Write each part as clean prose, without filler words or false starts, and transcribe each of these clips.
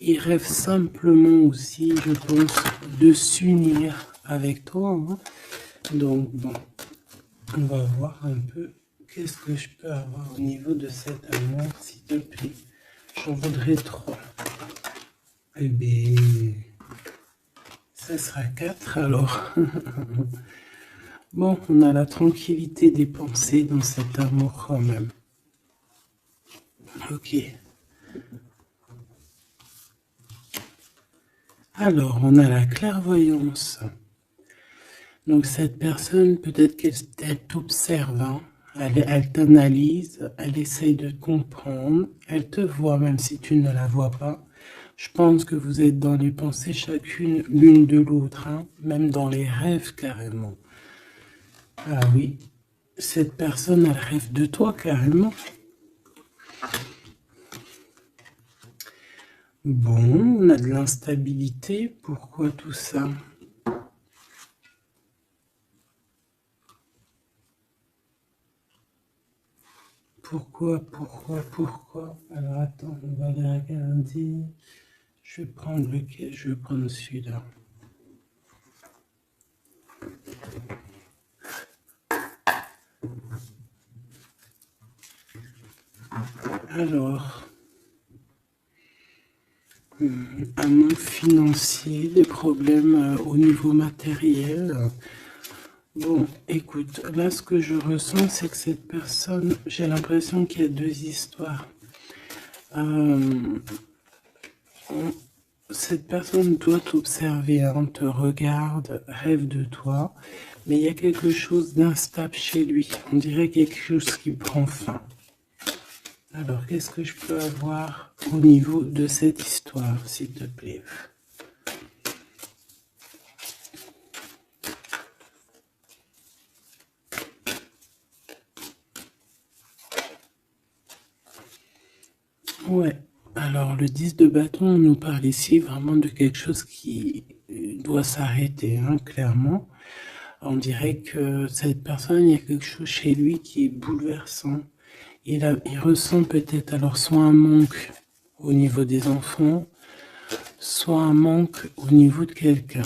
Il rêve simplement aussi, je pense, de s'unir avec toi. Hein. Donc, bon, on va voir un peu qu'est-ce que je peux avoir au niveau de cet amour, s'il te plaît. J'en voudrais 3. Eh bien, ça sera 4 alors. Bon, on a la tranquillité des pensées dans cet amour quand même. Ok. Alors, on a la clairvoyance. Donc cette personne, peut-être qu'elle t'observe, hein. Elle t'analyse, elle essaye de te comprendre, elle te voit même si tu ne la vois pas. Je pense que vous êtes dans les pensées chacune l'une de l'autre, hein, même dans les rêves carrément. Ah oui, cette personne, elle rêve de toi carrément. Bon, on a de l'instabilité, pourquoi tout ça? Pourquoi? Alors attends, on va les regarder. Je vais prendre lequel? Je vais prendre celui-là. Alors, un manque financier, des problèmes au niveau matériel. Bon, écoute, là ce que je ressens, c'est que cette personne, j'ai l'impression qu'il y a 2 histoires. Cette personne doit t'observer, hein, te regarde, rêve de toi, mais il y a quelque chose d'instable chez lui. On dirait quelque chose qui prend fin. Alors, qu'est-ce que je peux avoir au niveau de cette histoire, s'il te plaît? Ouais. Alors, le 10 de bâton, on nous parle ici vraiment de quelque chose qui doit s'arrêter, hein, clairement. On dirait que cette personne, il y a quelque chose chez lui qui est bouleversant. Il ressent peut-être alors soit un manque au niveau des enfants, soit un manque au niveau de quelqu'un.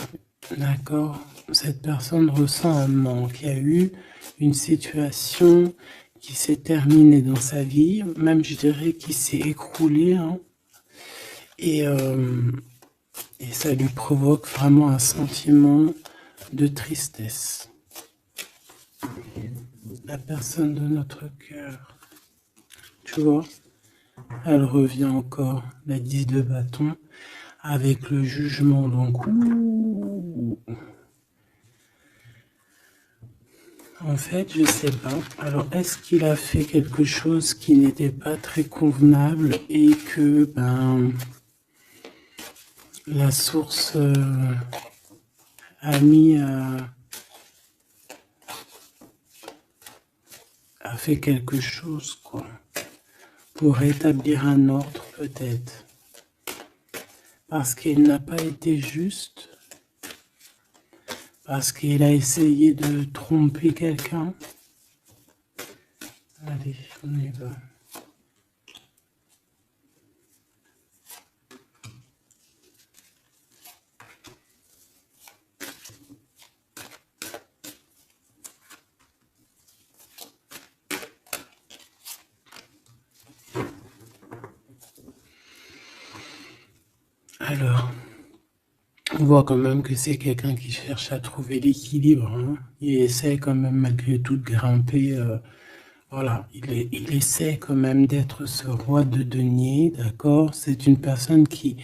D'accord? Cette personne ressent un manque. Il y a eu une situation qui s'est terminée dans sa vie, même je dirais qui s'est écroulée, hein, et, et ça lui provoque vraiment un sentiment de tristesse. La personne de notre cœur, tu vois, elle revient encore, la 10 de bâton, avec le jugement. Donc, en fait, je sais pas. Alors, est-ce qu'il a fait quelque chose qui n'était pas très convenable et que la source a mis a fait quelque chose, quoi, pour rétablir un ordre, peut-être. Parce qu'il n'a pas été juste, parce qu'il a essayé de tromper quelqu'un. Allez, on y va. Alors, on voit quand même que c'est quelqu'un qui cherche à trouver l'équilibre. Hein. Il essaie quand même malgré tout de grimper. Voilà, il essaie quand même d'être ce roi de denier, d'accord? C'est une personne qui,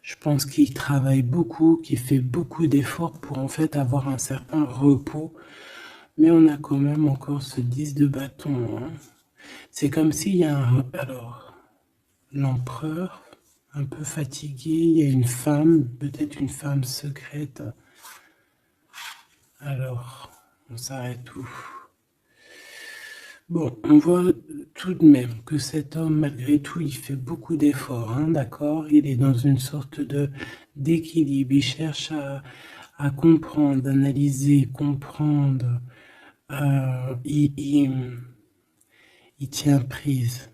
je pense, qui travaille beaucoup, qui fait beaucoup d'efforts pour en fait avoir un certain repos. Mais on a quand même encore ce 10 de bâton. Hein. C'est comme s'il y a un... Alors, l'empereur, un peu fatigué, il y a une femme, peut-être une femme secrète. Alors, on s'arrête où? Bon, on voit tout de même que cet homme, malgré tout, il fait beaucoup d'efforts, hein, d'accord? Il est dans une sorte de d'équilibre. Il cherche à comprendre, analyser, comprendre. Il tient prise.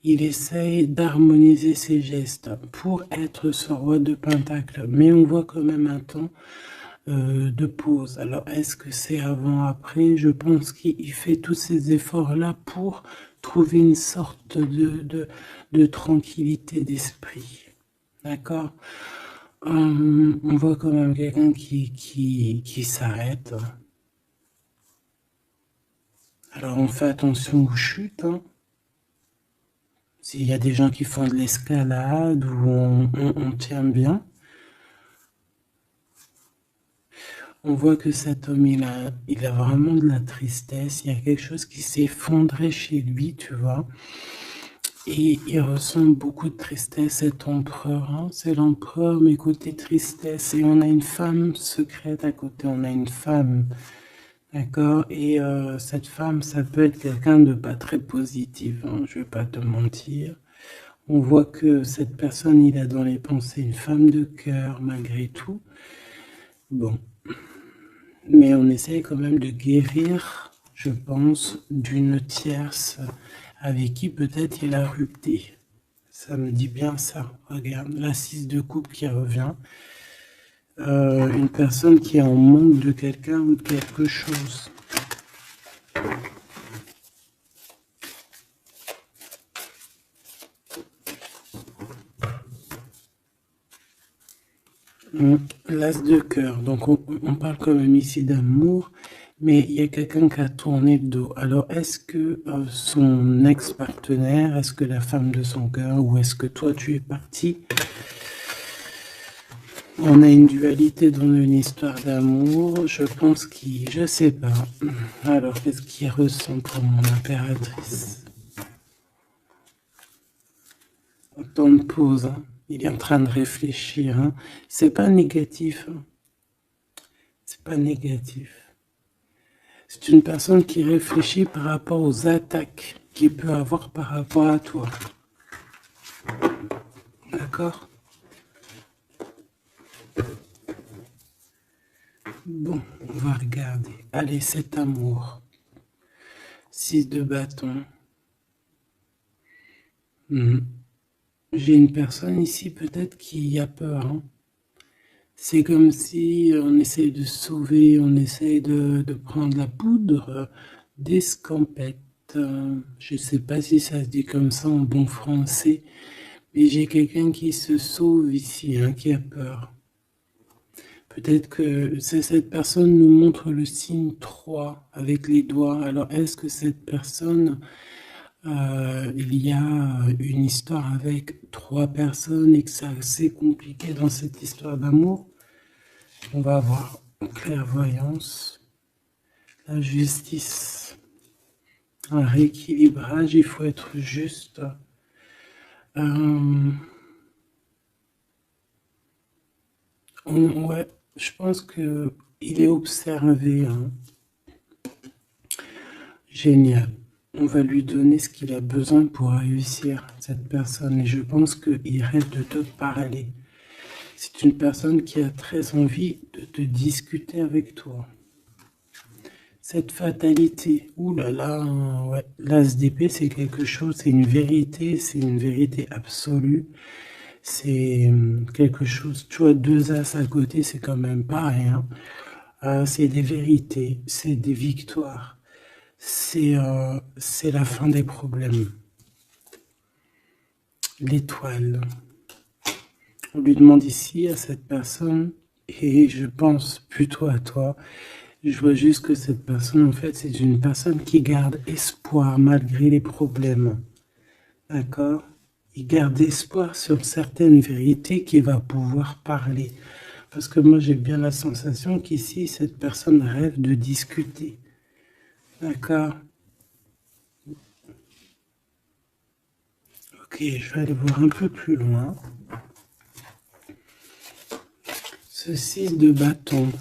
il essaye d'harmoniser ses gestes pour être ce roi de Pentacle. Mais on voit quand même un temps de pause. Alors, est-ce que c'est avant, après? Je pense qu'il fait tous ces efforts-là pour trouver une sorte de tranquillité d'esprit. D'accord? On voit quand même quelqu'un qui s'arrête. Alors, on fait attention aux chutes. Hein. S'il y a des gens qui font de l'escalade où on tient bien, on voit que cet homme, il a vraiment de la tristesse. Il y a quelque chose qui s'est effondré chez lui, tu vois. Et il ressent beaucoup de tristesse, cet empereur. Hein. C'est l'empereur, mais côté tristesse. Et on a une femme secrète à côté. On a une femme. D'accord? Et cette femme, ça peut être quelqu'un de pas très positif. Hein, je vais pas te mentir. On voit que cette personne, il a dans les pensées une femme de cœur, malgré tout. Bon. Mais on essaye quand même de guérir, je pense, d'une tierce avec qui peut-être il a rupté. Ça me dit bien ça. Regarde, la 6 de coupe qui revient. Une personne qui est en manque de quelqu'un ou de quelque chose. L'as de cœur. Donc on parle quand même ici d'amour, mais il y a quelqu'un qui a tourné le dos. Alors est-ce que son ex-partenaire, est-ce que la femme de son cœur, ou est-ce que toi tu es parti? On a une dualité dans une histoire d'amour. Je pense je sais pas. Alors qu'est-ce qu'il ressent pour mon impératrice? Temps de pause. Hein. Il est en train de réfléchir. Hein. C'est pas négatif. Hein. C'est pas négatif. C'est une personne qui réfléchit par rapport aux attaques qu'il peut avoir par rapport à toi. D'accord? Bon, on va regarder. Allez, cet amour. 6 de bâton. J'ai une personne ici peut-être qui a peur. Hein. C'est comme si on essaye de sauver, on essaye de prendre la poudre d'escampette. Je ne sais pas si ça se dit comme ça en bon français, mais j'ai quelqu'un qui se sauve ici, hein, qui a peur. Peut-être que cette personne nous montre le signe 3 avec les doigts. Alors est-ce que cette personne, il y a une histoire avec 3 personnes et que c'est assez compliqué dans cette histoire d'amour? On va avoir clairvoyance, la justice, un rééquilibrage, il faut être juste. Ouais, je pense que il est observé. Hein. Génial. On va lui donner ce qu'il a besoin pour réussir, cette personne. Et je pense qu'il rêve de te parler. C'est une personne qui a très envie de te discuter avec toi. Cette fatalité, ouh là là, ouais. L'as d'épée, c'est quelque chose, c'est une vérité absolue. C'est quelque chose, tu vois, 2 as à côté, c'est quand même pas rien. C'est des vérités, c'est des victoires. C'est la fin des problèmes. L'étoile. On lui demande ici à cette personne, et je pense plutôt à toi, je vois juste que cette personne, en fait, c'est une personne qui garde espoir malgré les problèmes. D'accord? Il garde espoir sur certaines vérités qu'il va pouvoir parler. Parce que moi, j'ai bien la sensation qu'ici, cette personne rêve de discuter. D'accord? Ok, je vais aller voir un peu plus loin. Ce 6 de bâton.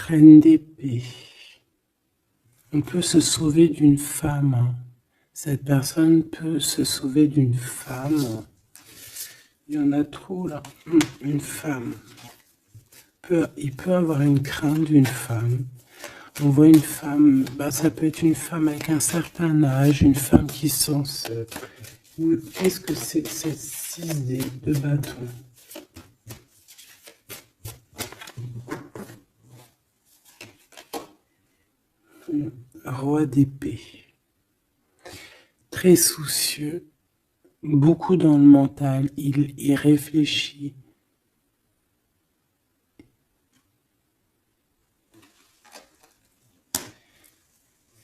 Reine d'épée. On peut se sauver d'une femme. Cette personne peut se sauver d'une femme. Il y en a trop là. Une femme. il peut avoir une crainte d'une femme. On voit une femme, ça peut être une femme avec un certain âge, une femme qui sent seule. Qu'est-ce que c'est cette 6 de bâton? Roi d'épée. Très soucieux, beaucoup dans le mental, il réfléchit.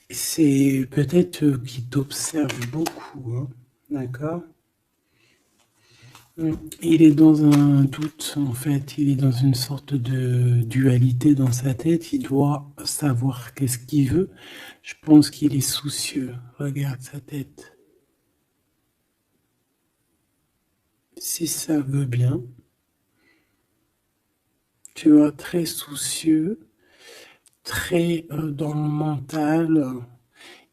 C'est peut-être qu'il t'observe beaucoup, hein, d'accord? Il est dans un doute, en fait, il est dans une sorte de dualité dans sa tête, il doit savoir qu'est-ce qu'il veut. Je pense qu'il est soucieux, regarde sa tête. Si ça veut bien, tu vois, très soucieux, très dans le mental,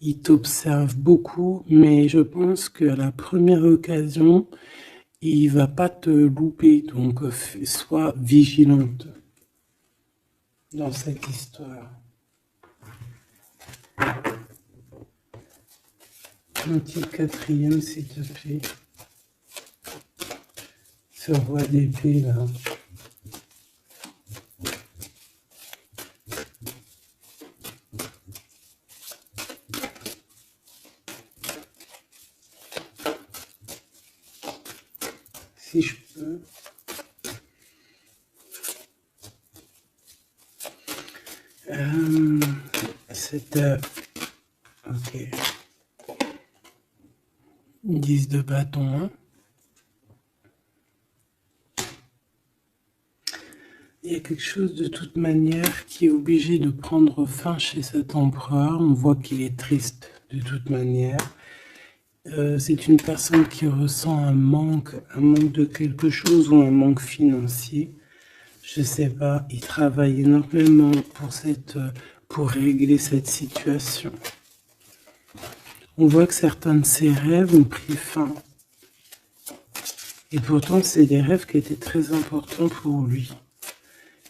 il t'observe beaucoup, mais je pense qu'à la première occasion, il va pas te louper, donc sois vigilante dans cette histoire. Un petit quatrième, s'il te plaît. Ce roi d'épée là. Si je peux. Ok. 10 de bâton. Hein. Il y a quelque chose de toute manière qui est obligé de prendre fin chez cet empereur. On voit qu'il est triste de toute manière. C'est une personne qui ressent un manque de quelque chose ou un manque financier. Je sais pas, il travaille énormément pour régler cette situation. On voit que certains de ses rêves ont pris fin. Et pourtant, c'est des rêves qui étaient très importants pour lui.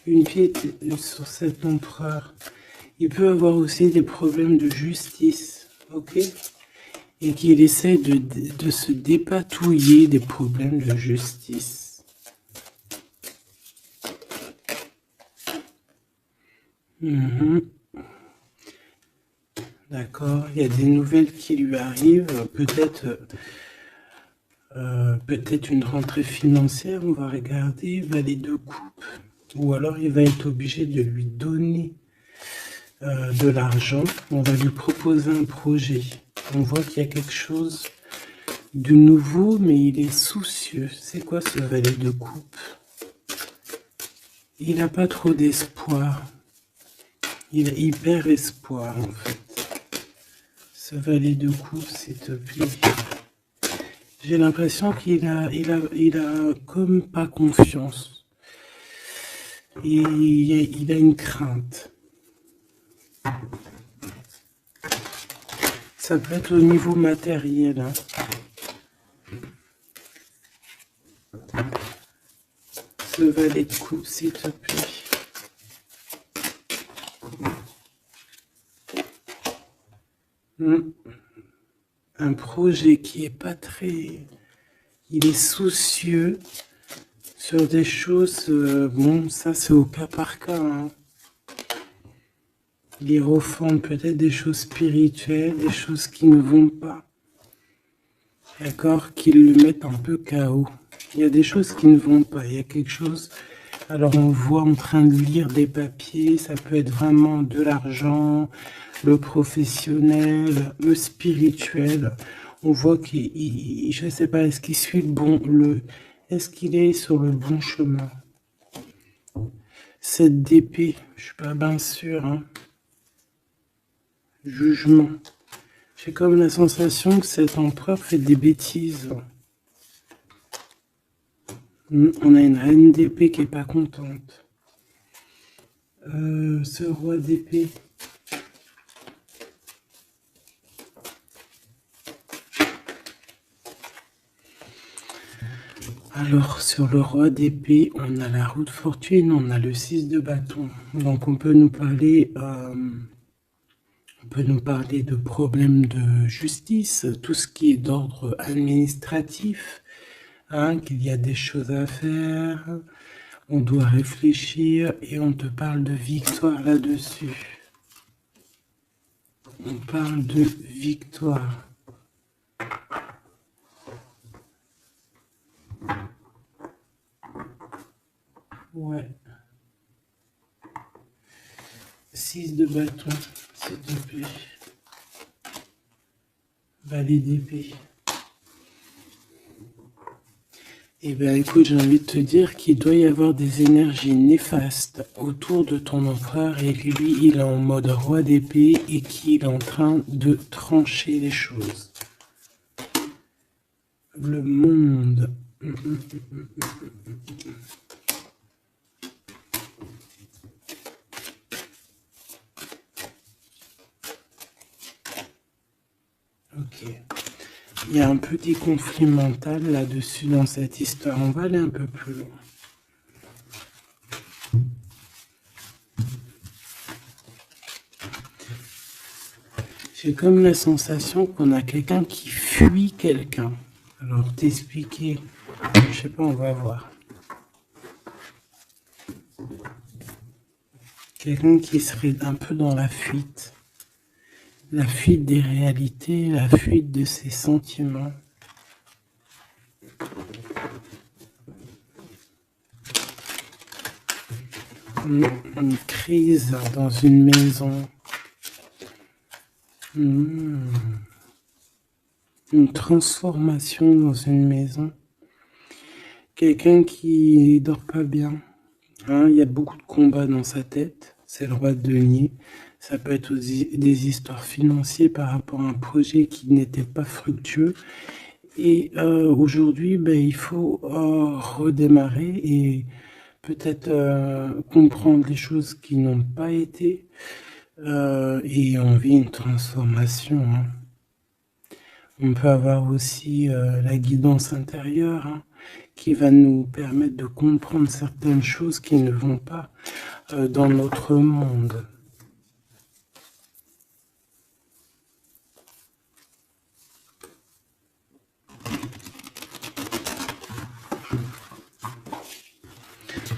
Une pièce sur cet empereur. Il peut avoir aussi des problèmes de justice, ok? Et qu'il essaie de se dépatouiller des problèmes de justice. D'accord, il y a des nouvelles qui lui arrivent, peut-être une rentrée financière, on va regarder, valet de coupe, ou alors il va être obligé de lui donner de l'argent, on va lui proposer un projet. On voit qu'il y a quelque chose de nouveau, mais il est soucieux. C'est quoi ce valet de coupe? Il n'a pas trop d'espoir. Il a hyper espoir, en fait. Ce valet de coupe, s'il te plaît. J'ai l'impression qu'il a comme pas confiance. Et il a une crainte. Ça peut être au niveau matériel. Hein. Ce valet de coupe, s'il te plaît. Un projet qui est pas très... Il est soucieux sur des choses... bon, ça c'est au cas par cas. Hein. Il refondent peut-être des choses spirituelles, des choses qui ne vont pas. D'accord? Qui le mettent un peu KO. Il y a des choses qui ne vont pas. Il y a quelque chose... Alors on voit en train de lire des papiers, ça peut être vraiment de l'argent, le professionnel, le spirituel. On voit qu'il, je ne sais pas, est-ce qu'il suit est-ce qu'il est sur le bon chemin? Cette d'épée, je suis pas bien sûr. Hein. Jugement. J'ai comme la sensation que cet empereur fait des bêtises. On a une reine d'épée qui est pas contente. Ce roi d'épée. Alors, sur le roi d'épée, on a la roue de fortune, on a le 6 de bâton. Donc, on peut nous parler de problèmes de justice, tout ce qui est d'ordre administratif, hein, qu'il y a des choses à faire, on doit réfléchir et on te parle de victoire là-dessus. On parle de victoire. Ouais. 6 de bâton, s'il te plaît. Valet d'épée. Eh bien, écoute, j'ai envie de te dire qu'il doit y avoir des énergies néfastes autour de ton empereur et que lui, il est en mode roi d'épée et qu'il est en train de trancher les choses. Le monde. Ok. Il y a un petit conflit mental là-dessus dans cette histoire. On va aller un peu plus loin. J'ai comme la sensation qu'on a quelqu'un qui fuit quelqu'un. Alors t'expliquer, je sais pas, on va voir. Quelqu'un qui serait un peu dans la fuite des réalités, la fuite de ses sentiments. Une crise dans une maison. Une transformation dans une maison. Quelqu'un qui dort pas bien. Hein, il y a beaucoup de combats dans sa tête. C'est le roi de denier. Ça peut être aussi des histoires financières par rapport à un projet qui n'était pas fructueux. Et aujourd'hui, il faut redémarrer et peut-être comprendre les choses qui n'ont pas été. Et on vit une transformation. Hein. On peut avoir aussi la guidance intérieure, hein, qui va nous permettre de comprendre certaines choses qui ne vont pas dans notre monde.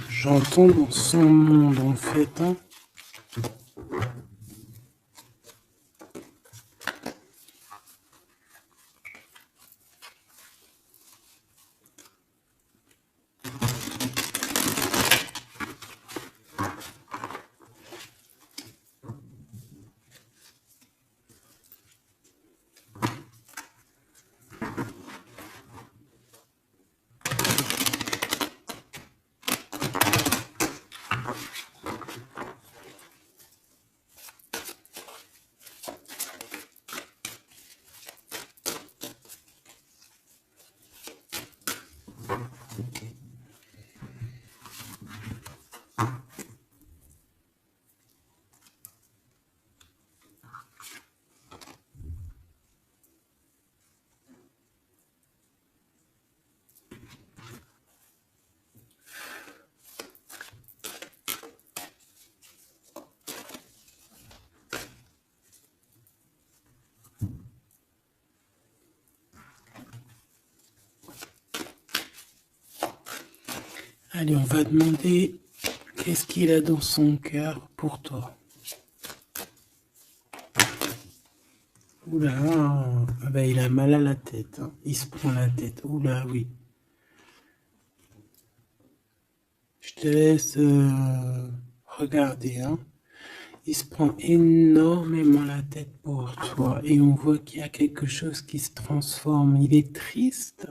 J'entends dans son monde en fait, hein. Allez, on va demander qu'est-ce qu'il a dans son cœur pour toi. Oula, il a mal à la tête, hein. Il se prend la tête. Oula, oui. Je te laisse regarder, hein. Il se prend énormément la tête pour toi et on voit qu'il y a quelque chose qui se transforme. Il est triste.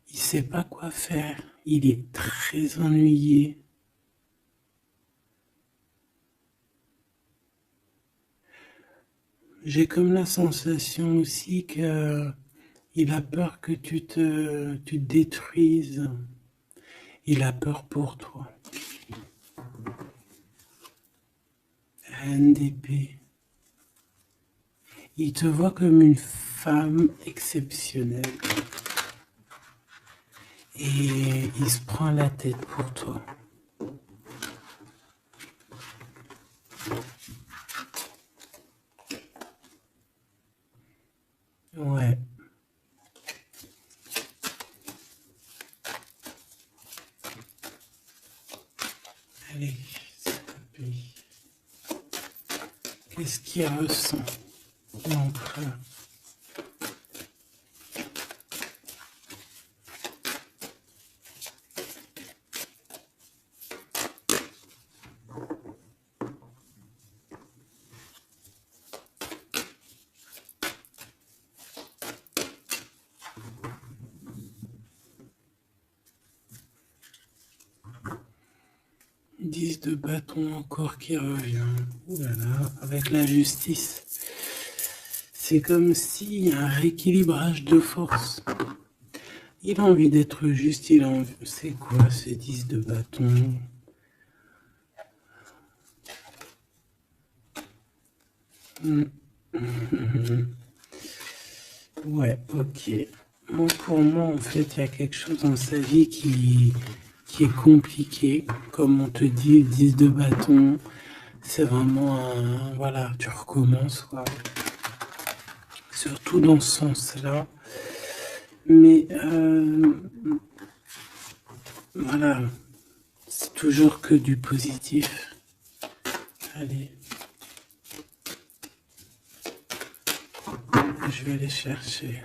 Il sait pas quoi faire. Il est très ennuyé. J'ai comme la sensation aussi que il a peur que tu te détruises. Il a peur pour toi. Reine d'épée. Il te voit comme une femme exceptionnelle. et il se prend la tête pour toi. Ouais. Allez, s'il te plaît. Qu'est-ce qu'il ressent, l'empereur? De bâton encore qui revient. Ouh là là, avec la justice. C'est comme s'il y a un rééquilibrage de force. Il a envie d'être juste, il a envie... C'est quoi ce 10 de bâton? Ouais, ok. Bon, pour moi, en fait, il y a quelque chose dans sa vie qui est compliqué. Comme on te dit, le 10 de bâton, c'est vraiment un... Voilà, tu recommences, quoi. Surtout dans ce sens-là. Mais, voilà, c'est toujours que du positif. Allez. Je vais aller chercher.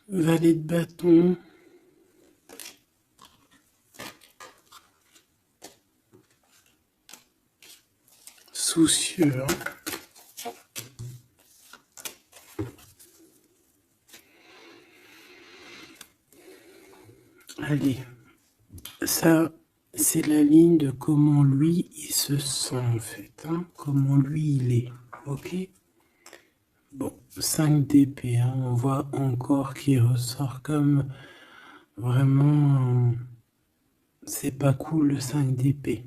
Valet de bâton. Soucieux. Hein. Allez. Ça, c'est la ligne de comment lui, il se sent en fait. Hein, comment lui, il est. Ok. Bon, 5 d'épée. Hein, on voit encore qu'il ressort comme vraiment... c'est pas cool le 5 d'épée.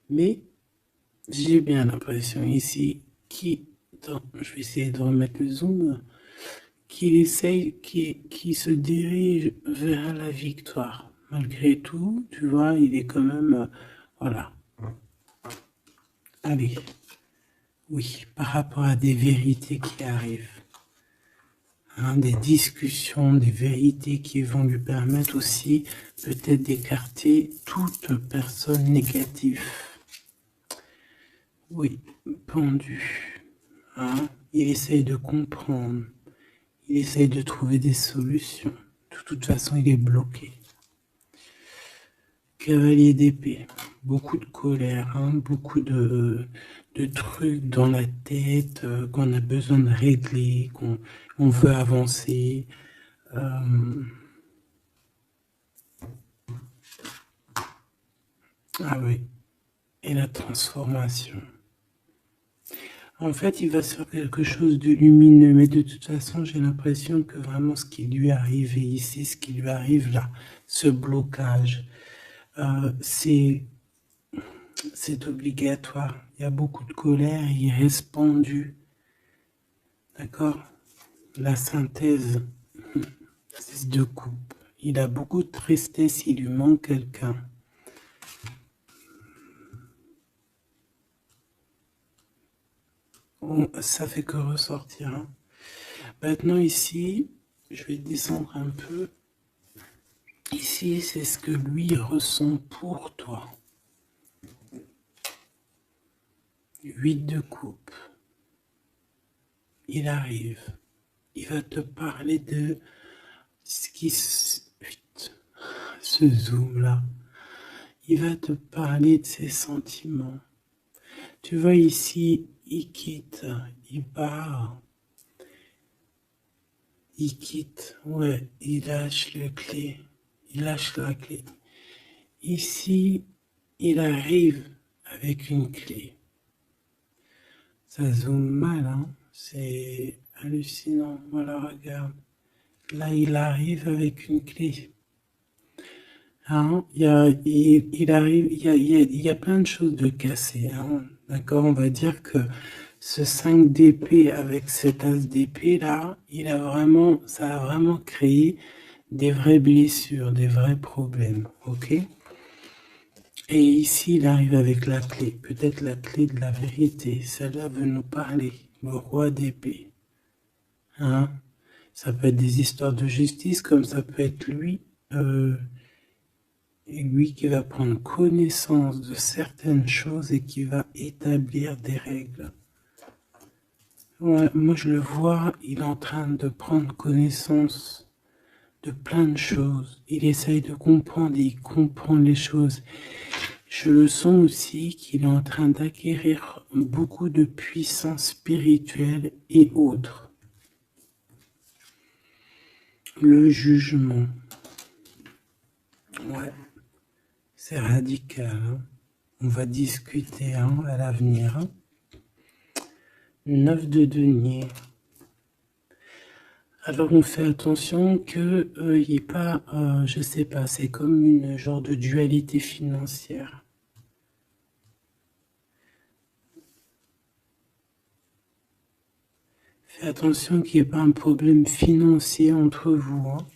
Mais j'ai bien l'impression ici je vais essayer de remettre le zoom, qu'il essaye, qui se dirige vers la victoire. Malgré tout, tu vois, il est quand même, voilà. Allez, oui, par rapport à des vérités qui arrivent, hein, des discussions, des vérités qui vont lui permettre aussi peut-être d'écarter toute personne négative. Oui, pendu. Hein, il essaye de comprendre. Il essaye de trouver des solutions. De toute façon, il est bloqué. Cavalier d'épée. Beaucoup de colère, hein, beaucoup de trucs dans la tête qu'on a besoin de régler, qu'on veut avancer. Ah oui. Et la transformation. En fait, il va sur quelque chose de lumineux, mais de toute façon, j'ai l'impression que vraiment ce qui lui est arrivé ici, ce qui lui arrive là, ce blocage, c'est obligatoire. Il y a beaucoup de colère, il reste pendu. D'accord? La synthèse, 6 de coupe. Il a beaucoup de tristesse, il lui manque quelqu'un. Ça fait que ressortir. Hein. Maintenant ici, je vais descendre un peu. Ici, c'est ce que lui ressent pour toi. 8 de coupe. il arrive. Il va te parler de ce qui se... Ce zoom-là. Il va te parler de ses sentiments. Tu vois ici, il quitte, il part. Il quitte, ouais, il lâche la clé. Il lâche la clé. Ici, il arrive avec une clé. Ça zoome mal, hein. C'est hallucinant. Voilà, regarde. Là, il arrive avec une clé. Hein, il arrive, il y a plein de choses de cassées. Hein. D'accord, on va dire que ce 5 d'épée avec cet as d'épée là, ça a vraiment créé des vraies blessures, des vrais problèmes. Ok. Et ici, il arrive avec la clé, peut-être la clé de la vérité. Celle-là veut nous parler, le roi d'épée. Hein, ça peut être des histoires de justice, comme ça peut être lui. Et lui qui va prendre connaissance de certaines choses et qui va établir des règles. Ouais, moi je le vois, il est en train de prendre connaissance de plein de choses. Il essaye de comprendre et il comprend les choses. Je le sens aussi qu'il est en train d'acquérir beaucoup de puissance spirituelle et autres. Le jugement. Ouais, c'est radical. Hein. On va discuter hein, à l'avenir. Hein. 9 de denier. Alors on fait attention que il n'y ait pas, je sais pas, c'est comme une genre de dualité financière. Fais attention qu'il n'y ait pas un problème financier entre vous. Hein.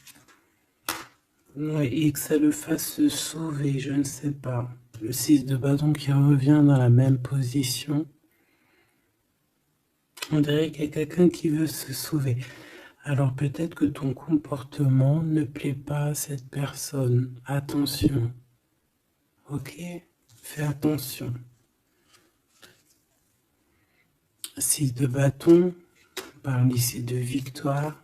Ouais, et que ça le fasse se sauver, je ne sais pas. Le 6 de bâton qui revient dans la même position. On dirait qu'il y a quelqu'un qui veut se sauver. Alors peut-être que ton comportement ne plaît pas à cette personne. Attention. Ok? Fais attention. 6 de bâton. On parle ici de victoire.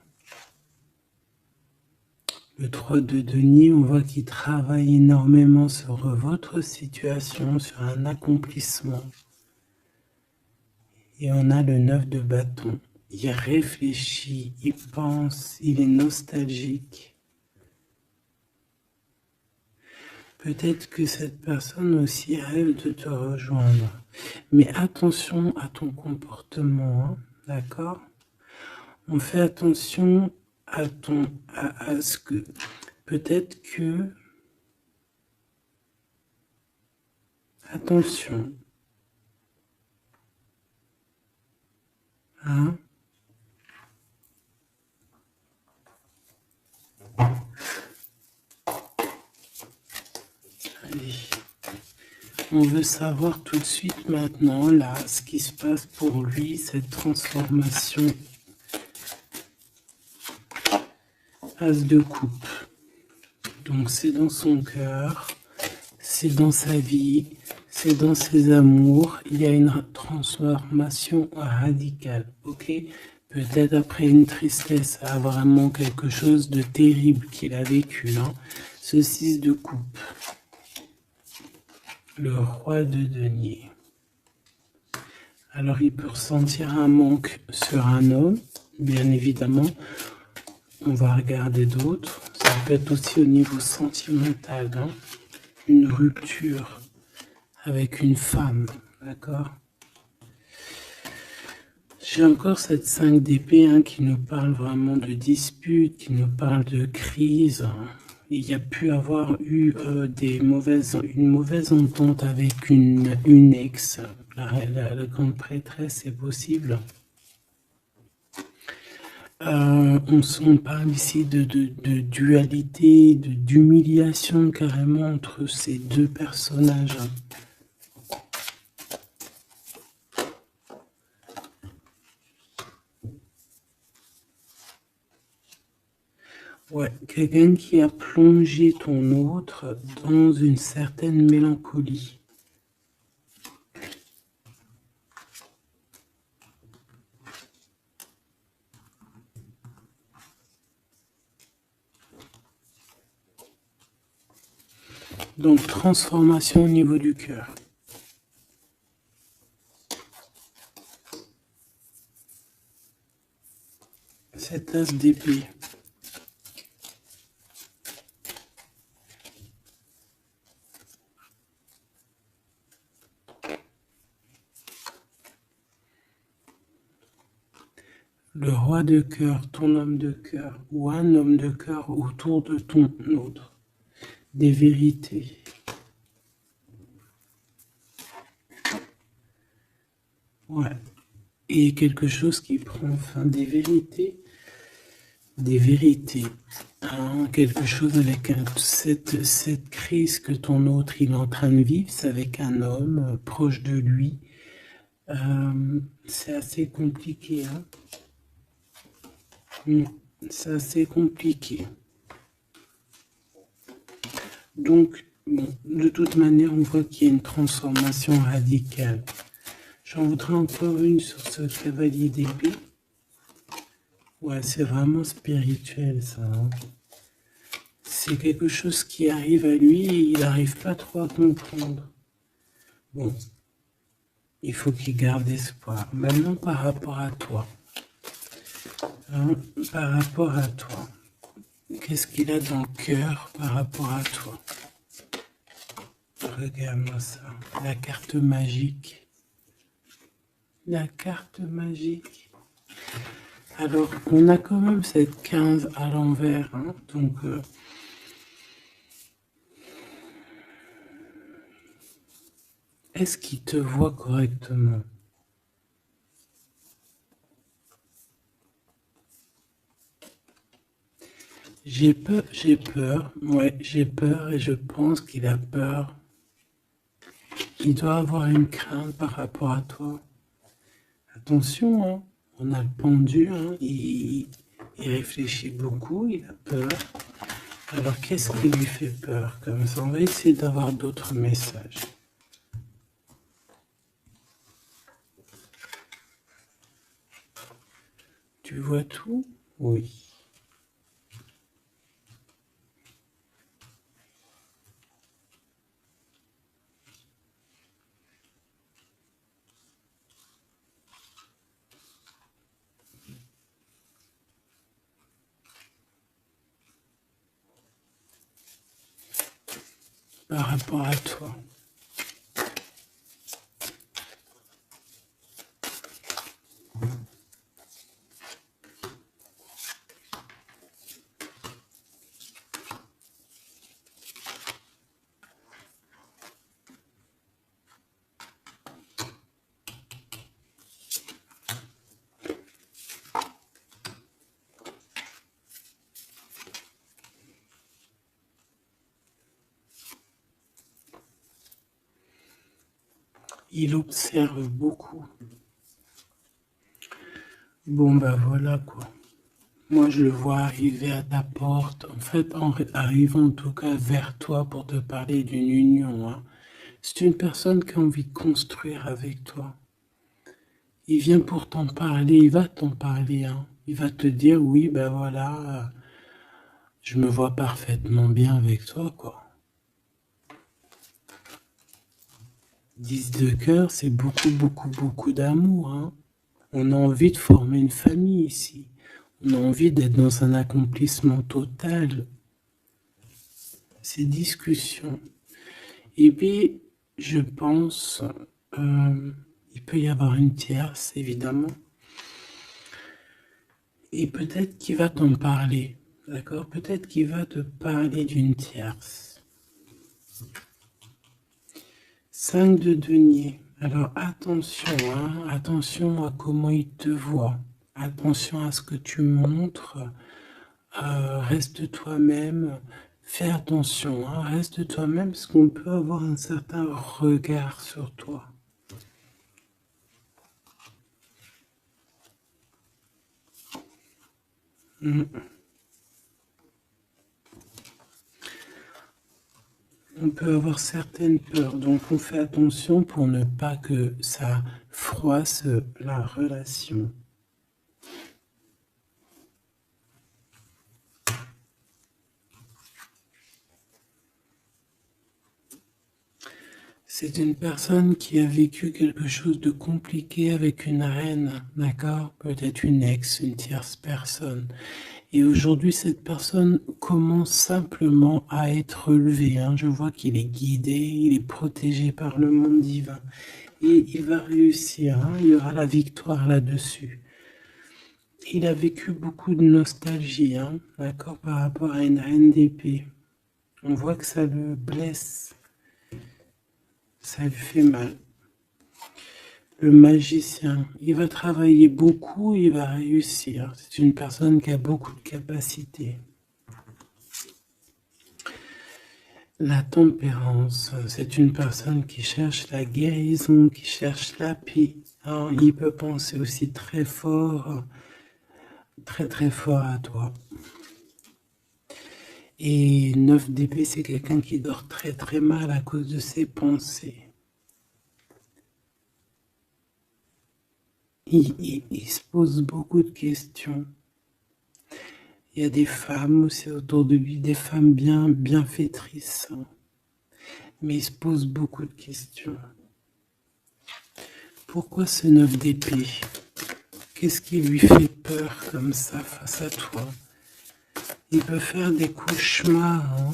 Le 3 de denier, on voit qu'il travaille énormément sur votre situation, sur un accomplissement. Et on a le 9 de bâton. Il réfléchit, il pense, il est nostalgique. Peut-être que cette personne aussi rêve de te rejoindre. Mais attention à ton comportement, hein, d'accord? On fait attention à ce que peut-être que attention, hein? Allez. On veut savoir tout de suite maintenant, là, ce qui se passe pour lui, cette transformation. As de coupe. Donc c'est dans son cœur, c'est dans sa vie, c'est dans ses amours. Il y a une transformation radicale, ok? Peut-être après une tristesse, à vraiment quelque chose de terrible qu'il a vécu, hein. Ce 6 de coupe. Le roi de denier. Alors il peut ressentir un manque sur un homme, bien évidemment. On va regarder d'autres. Ça peut être aussi au niveau sentimental, hein. Une rupture avec une femme, d'accord? J'ai encore cette 5 d'épée hein, qui nous parle vraiment de dispute, qui nous parle de crise. Il y a pu avoir eu une mauvaise entente avec une ex. La grande prêtresse, c'est possible. On parle ici de dualité, d'humiliation carrément entre ces deux personnages. Ouais, quelqu'un qui a plongé ton autre dans une certaine mélancolie. Donc, transformation au niveau du cœur. Cette as d'épée. Le roi de cœur, ton homme de cœur, ou un homme de cœur autour de ton autre. Des vérités. Ouais. Et quelque chose qui prend fin. Des vérités. Des vérités. Hein, quelque chose avec cette crise que ton autre il est en train de vivre, c'est avec un homme proche de lui. C'est assez compliqué. Hein. C'est assez compliqué. Donc, bon, de toute manière, on voit qu'il y a une transformation radicale. J'en voudrais encore une sur ce cavalier d'épée. Ouais, c'est vraiment spirituel, ça. Hein. C'est quelque chose qui arrive à lui et il n'arrive pas trop à comprendre. Bon, il faut qu'il garde espoir. Maintenant, par rapport à toi. Hein, par rapport à toi. Qu'est-ce qu'il a dans le cœur par rapport à toi? Regarde-moi ça. La carte magique. La carte magique. Alors, on a quand même cette 15 à l'envers. Hein, donc, est-ce qu'il te voit correctement? J'ai peur, ouais, j'ai peur et je pense qu'il a peur. Il doit avoir une crainte par rapport à toi. Attention, hein, on a le pendu, hein, il réfléchit beaucoup, il a peur. Alors qu'est-ce qui lui fait peur comme ça? On va essayer d'avoir d'autres messages. Tu vois tout? Oui. Par rapport à toi. Il observe beaucoup. Bon bah voilà quoi. Moi je le vois arriver à ta porte, en fait en arrivant en tout cas vers toi pour te parler d'une union. Hein. C'est une personne qui a envie de construire avec toi. Il vient pour t'en parler, il va t'en parler. Hein. Il va te dire oui ben voilà, je me vois parfaitement bien avec toi quoi. 10 de cœur, c'est beaucoup d'amour. Hein. On a envie de former une famille ici. On a envie d'être dans un accomplissement total. Ces discussions. Et puis, je pense, il peut y avoir une tierce, évidemment. Et peut-être qu'il va t'en parler. D'accord? Peut-être qu'il va te parler d'une tierce. 5 de denier. Alors attention, hein, attention à comment il te voit. Attention à ce que tu montres. Reste toi-même. Fais attention, hein, reste toi-même parce qu'on peut avoir un certain regard sur toi. On peut avoir certaines peurs, donc on fait attention pour ne pas que ça froisse la relation. C'est une personne qui a vécu quelque chose de compliqué avec une reine, d'accord? Peut-être une ex, une tierce personne. Et aujourd'hui, cette personne commence simplement à être relevée, hein. Je vois qu'il est guidé, il est protégé par le monde divin. Et il va réussir, hein. Il y aura la victoire là-dessus. Il a vécu beaucoup de nostalgie, hein, d'accord, par rapport à une reine d'épée. On voit que ça le blesse, ça lui fait mal. Le magicien, il va travailler beaucoup, il va réussir. C'est une personne qui a beaucoup de capacités. La tempérance, c'est une personne qui cherche la guérison, qui cherche la paix. Alors, il peut penser aussi très fort, très fort à toi. Et 9 d'épée, c'est quelqu'un qui dort très mal à cause de ses pensées. Il se pose beaucoup de questions. Il y a des femmes aussi autour de lui, des femmes bienfaitrices. Mais il se pose beaucoup de questions. Pourquoi ce 9 d'épée? Qu'est-ce qui lui fait peur comme ça face à toi? Il peut faire des cauchemars, hein.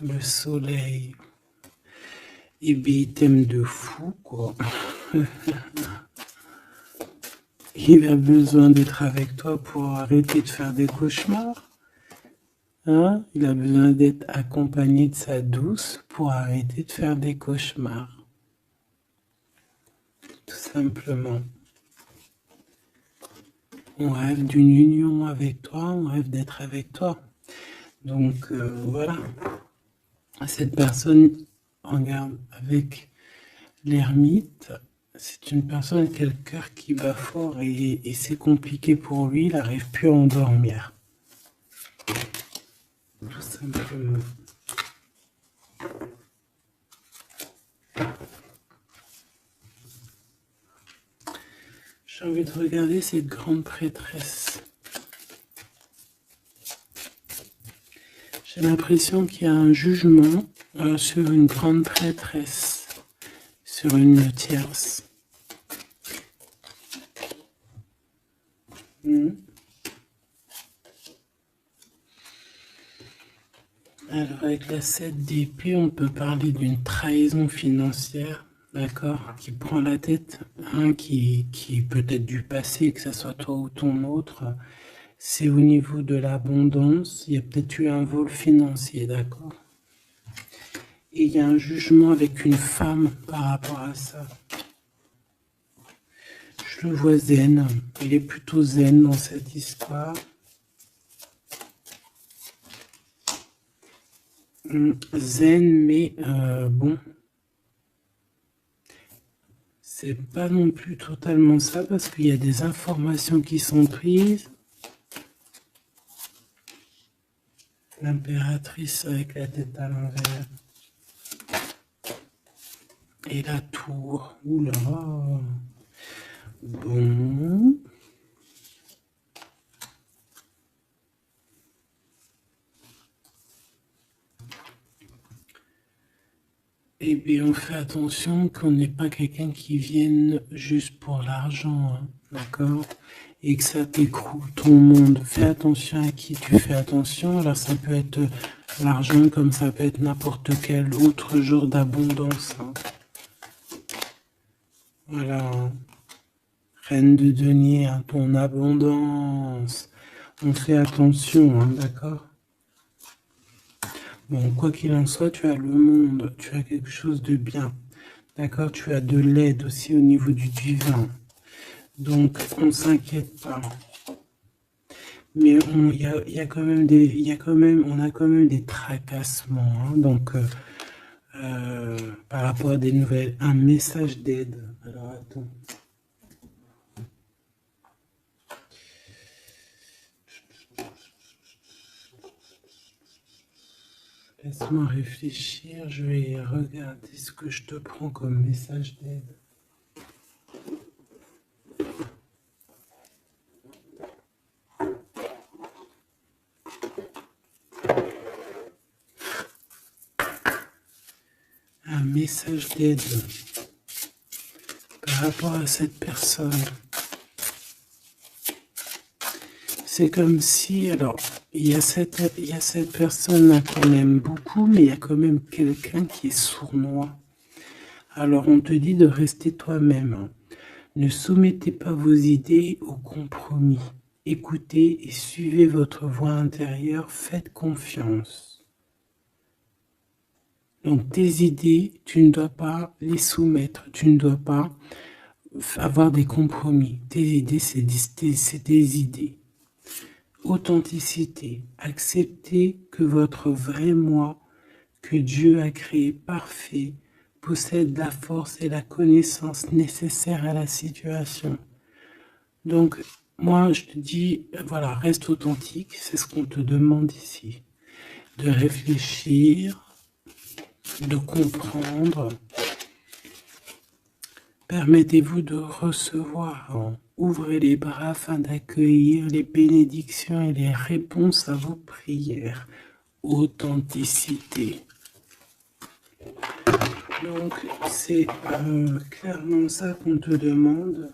Le soleil. Et bien, il t'aime de fou, quoi. Il a besoin d'être avec toi pour arrêter de faire des cauchemars. Hein? Il a besoin d'être accompagné de sa douce pour arrêter de faire des cauchemars. Tout simplement. On rêve d'une union avec toi, on rêve d'être avec toi. Donc voilà. Cette personne, regarde, avec l'ermite, c'est une personne qui a le cœur qui bat fort et c'est compliqué pour lui, il n'arrive plus à endormir. Tout simplement. J'ai envie de regarder cette grande prêtresse. J'ai l'impression qu'il y a un jugement sur une grande prêtresse, sur une tierce. Alors avec la 7 d'épée, on peut parler d'une trahison financière, d'accord, qui prend la tête, hein, qui peut être du passé, que ce soit toi ou ton autre. C'est au niveau de l'abondance, il y a peut-être eu un vol financier, d'accord. Et il y a un jugement avec une femme par rapport à ça. Je le vois zen, il est plutôt zen dans cette histoire. Zen, mais bon, c'est pas non plus totalement ça parce qu'il y a des informations qui sont prises. L'impératrice avec la tête à l'envers. Et la tour. Oula. Bon. Eh bien, on fait attention qu'on n'ait pas quelqu'un qui vienne juste pour l'argent, hein, d'accord? Et que ça t'écroule ton monde. Fais attention à qui tu fais attention. Alors, ça peut être l'argent comme ça peut être n'importe quel autre genre d'abondance, hein. Voilà. Reine de denier, hein, ton abondance. On fait attention, hein, d'accord? Bon, quoi qu'il en soit, tu as le monde, tu as quelque chose de bien. D'accord? Tu as de l'aide aussi au niveau du divin. Donc, on ne s'inquiète pas. Mais il y a quand même on a quand même des tracassements, hein. Donc, par rapport à des nouvelles, un message d'aide. Alors, attends. Laisse-moi réfléchir, je vais regarder ce que je te prends comme message d'aide. message d'aide par rapport à cette personne. C'est comme si, alors, il y a cette personne-là qu'on aime beaucoup, mais il y a quand même quelqu'un qui est sournois. Alors, on te dit de rester toi-même. Ne soumettez pas vos idées au compromis. Écoutez et suivez votre voix intérieure, faites confiance. Donc, tes idées, tu ne dois pas les soumettre, tu ne dois pas avoir des compromis. Tes idées, c'est des idées. Authenticité. Acceptez que votre vrai moi, que Dieu a créé parfait, possède la force et la connaissance nécessaires à la situation. Donc, moi, je te dis, voilà, reste authentique, c'est ce qu'on te demande ici. De réfléchir, de comprendre. Permettez-vous de recevoir. Ouvrez les bras afin d'accueillir les bénédictions et les réponses à vos prières. Authenticité. Donc, c'est clairement ça qu'on te demande.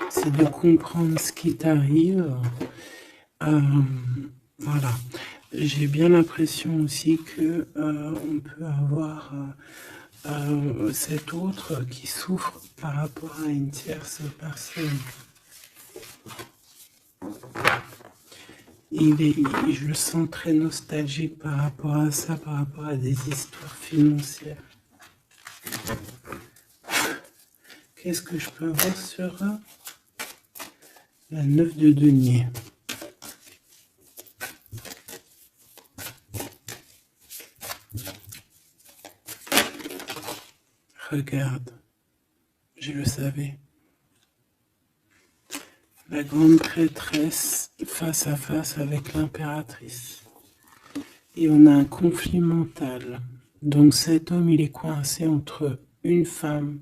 C'est de comprendre ce qui t'arrive. Voilà. J'ai bien l'impression aussi que on peut avoir cet autre qui souffre par rapport à une tierce personne. Je le sens très nostalgique par rapport à ça, par rapport à des histoires financières. Qu'est-ce que je peux avoir sur la 9 de denier? Regarde, je le savais. La grande prêtresse face à face avec l'impératrice. Et on a un conflit mental. Donc cet homme, il est coincé entre une femme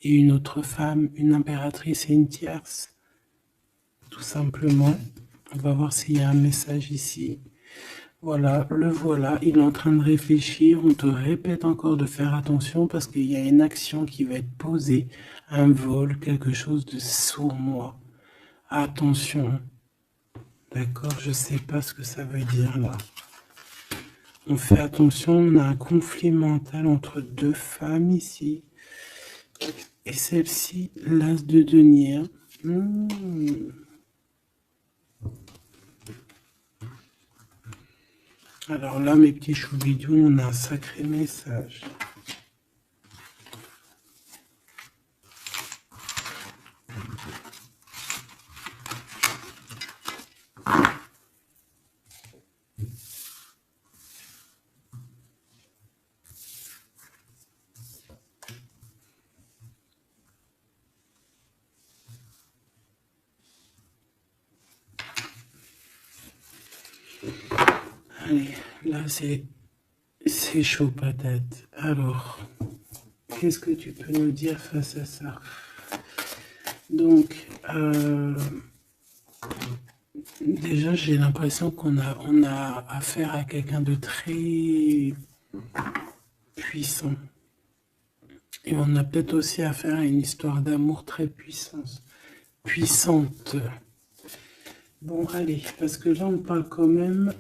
et une autre femme, une impératrice et une tierce. Tout simplement. On va voir s'il y a un message ici. Voilà, le voilà, il est en train de réfléchir. On te répète encore de faire attention parce qu'il y a une action qui va être posée, un vol, quelque chose de sournois. Attention. D'accord, je sais pas ce que ça veut dire là. On fait attention, on a un conflit mental entre deux femmes ici. Et celle-ci, l'as de denier. Alors là, mes petits choubidous, on a un sacré message. Allez, là c'est chaud patate. Alors, qu'est-ce que tu peux nous dire face à ça? Donc, déjà j'ai l'impression qu'on a affaire à quelqu'un de très puissant. Et on a peut-être aussi affaire à une histoire d'amour très puissante. Bon, allez, parce que là, on parle quand même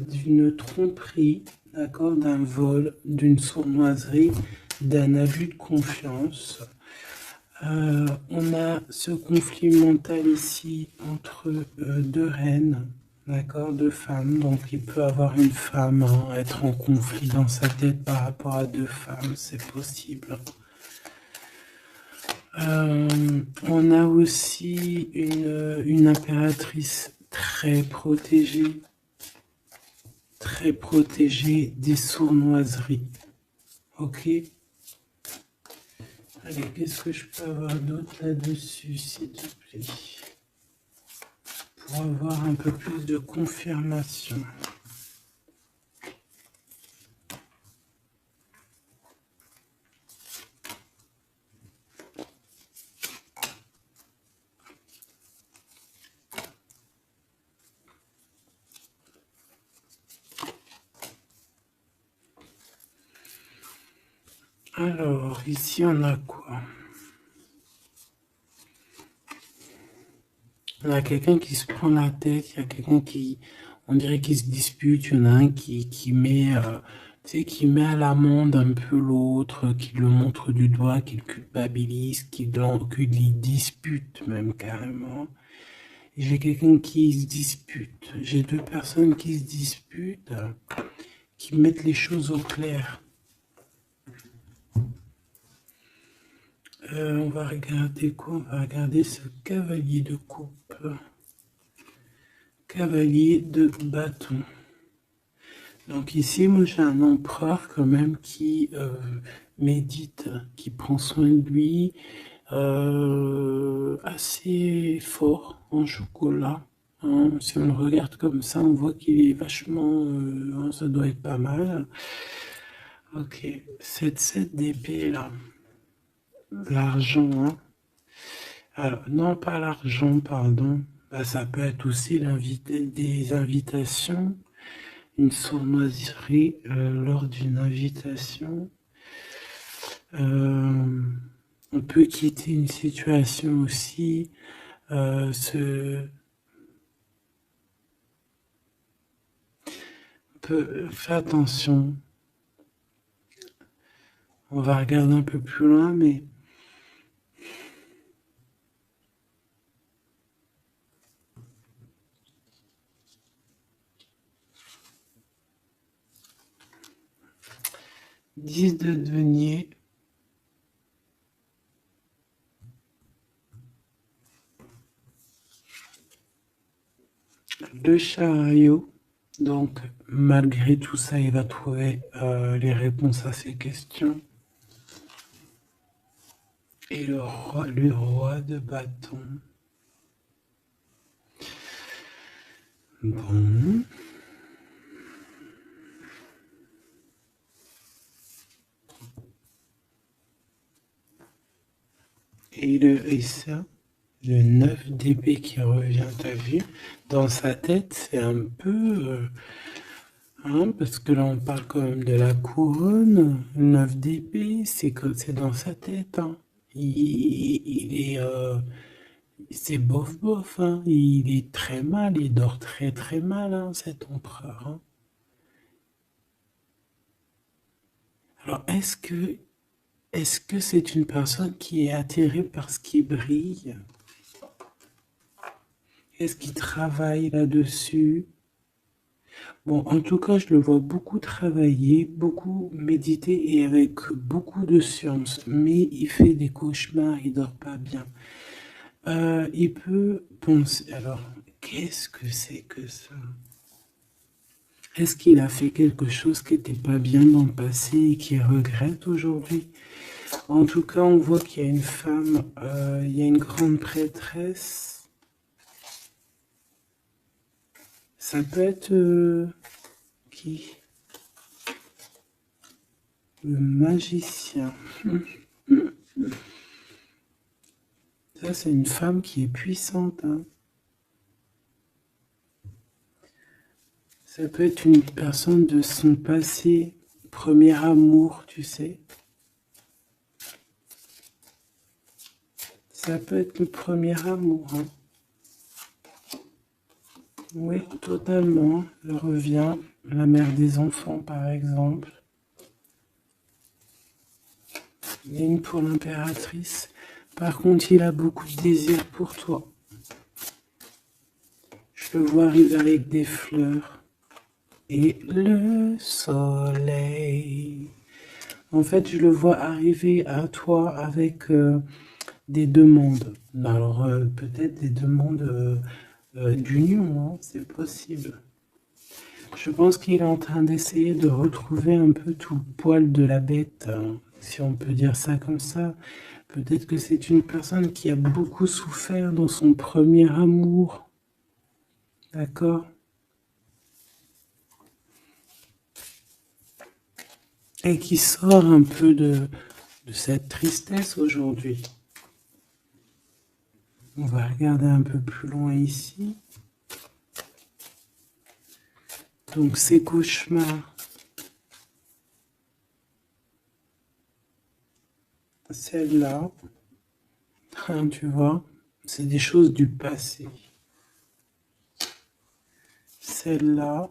d'une tromperie, d'accord, d'un vol, d'une sournoiserie, d'un abus de confiance. On a ce conflit mental ici entre deux reines, d'accord, deux femmes. Donc, il peut avoir une femme, être en conflit dans sa tête par rapport à deux femmes, c'est possible. On a aussi une impératrice très protégée des sournoiseries. Ok? Allez, qu'est-ce que je peux avoir d'autre là-dessus, s'il te plaît? Pour avoir un peu plus de confirmation. Alors, ici, on a quoi? On a quelqu'un qui se prend la tête, il y a quelqu'un qui, on dirait qu'il se dispute, il y en a un qui met, tu sais, qui met à l'amende un peu l'autre, qui le montre du doigt, qui le culpabilise, qui lui dispute même carrément. Et j'ai quelqu'un qui se dispute. J'ai deux personnes qui se disputent, qui mettent les choses au clair. On va regarder quoi? On va regarder ce cavalier de coupe. Cavalier de bâton. Donc ici, moi j'ai un empereur quand même qui médite, qui prend soin de lui, assez fort en chocolat. Hein. Si on le regarde comme ça, on voit qu'il est vachement, hein, ça doit être pas mal. Ok, cette 7 d'épée là, l'argent, hein. Alors, non pas l'argent, pardon. Bah, ça peut être aussi des invitations, une sournoiserie lors d'une invitation. On peut quitter une situation aussi. Faire attention. On va regarder un peu plus loin, mais 10 de denier. Le chariot. Donc, malgré tout ça, il va trouver les réponses à ses questions. Et le roi de bâton. Bon. Et ça, le 9 d'épée qui revient, t'as vu? Dans sa tête, c'est un peu... hein, parce que là, on parle quand même de la couronne. Le 9 d'épée, c'est dans sa tête. Hein. Il est... c'est bof bof. Hein. Il est très mal. Il dort très très mal, hein, cet empereur. Hein. Alors, est-ce que c'est une personne qui est attirée par ce qui brille? Est-ce qu'il travaille là-dessus? Bon, en tout cas, je le vois beaucoup travailler, beaucoup méditer et avec beaucoup de science. Mais il fait des cauchemars, il dort pas bien. Il peut penser. Alors, qu'est-ce que c'est que ça? Est-ce qu'il a fait quelque chose qui n'était pas bien dans le passé et qu'il regrette aujourd'hui? En tout cas, on voit qu'il y a une femme, il y a une grande prêtresse. Ça peut être qui? Le magicien. Ça, c'est une femme qui est puissante. Hein. Ça peut être une personne de son passé, premier amour, tu sais. Ça peut être le premier amour. Hein. Oui, totalement. Elle revient. La mère des enfants, par exemple. Il y a une pour l'impératrice. Par contre, il a beaucoup de désir pour toi. Je le vois arriver avec des fleurs. Et le soleil. En fait, je le vois arriver à toi avec des demandes. Alors, peut-être des demandes d'union, hein, c'est possible. Je pense qu'il est en train d'essayer de retrouver un peu tout le poil de la bête, hein, si on peut dire ça comme ça. Peut-être que c'est une personne qui a beaucoup souffert dans son premier amour. D'accord? Et qui sort un peu de cette tristesse aujourd'hui. On va regarder un peu plus loin ici. Donc ces cauchemars. celle-là, hein, tu vois, c'est des choses du passé. Celle-là,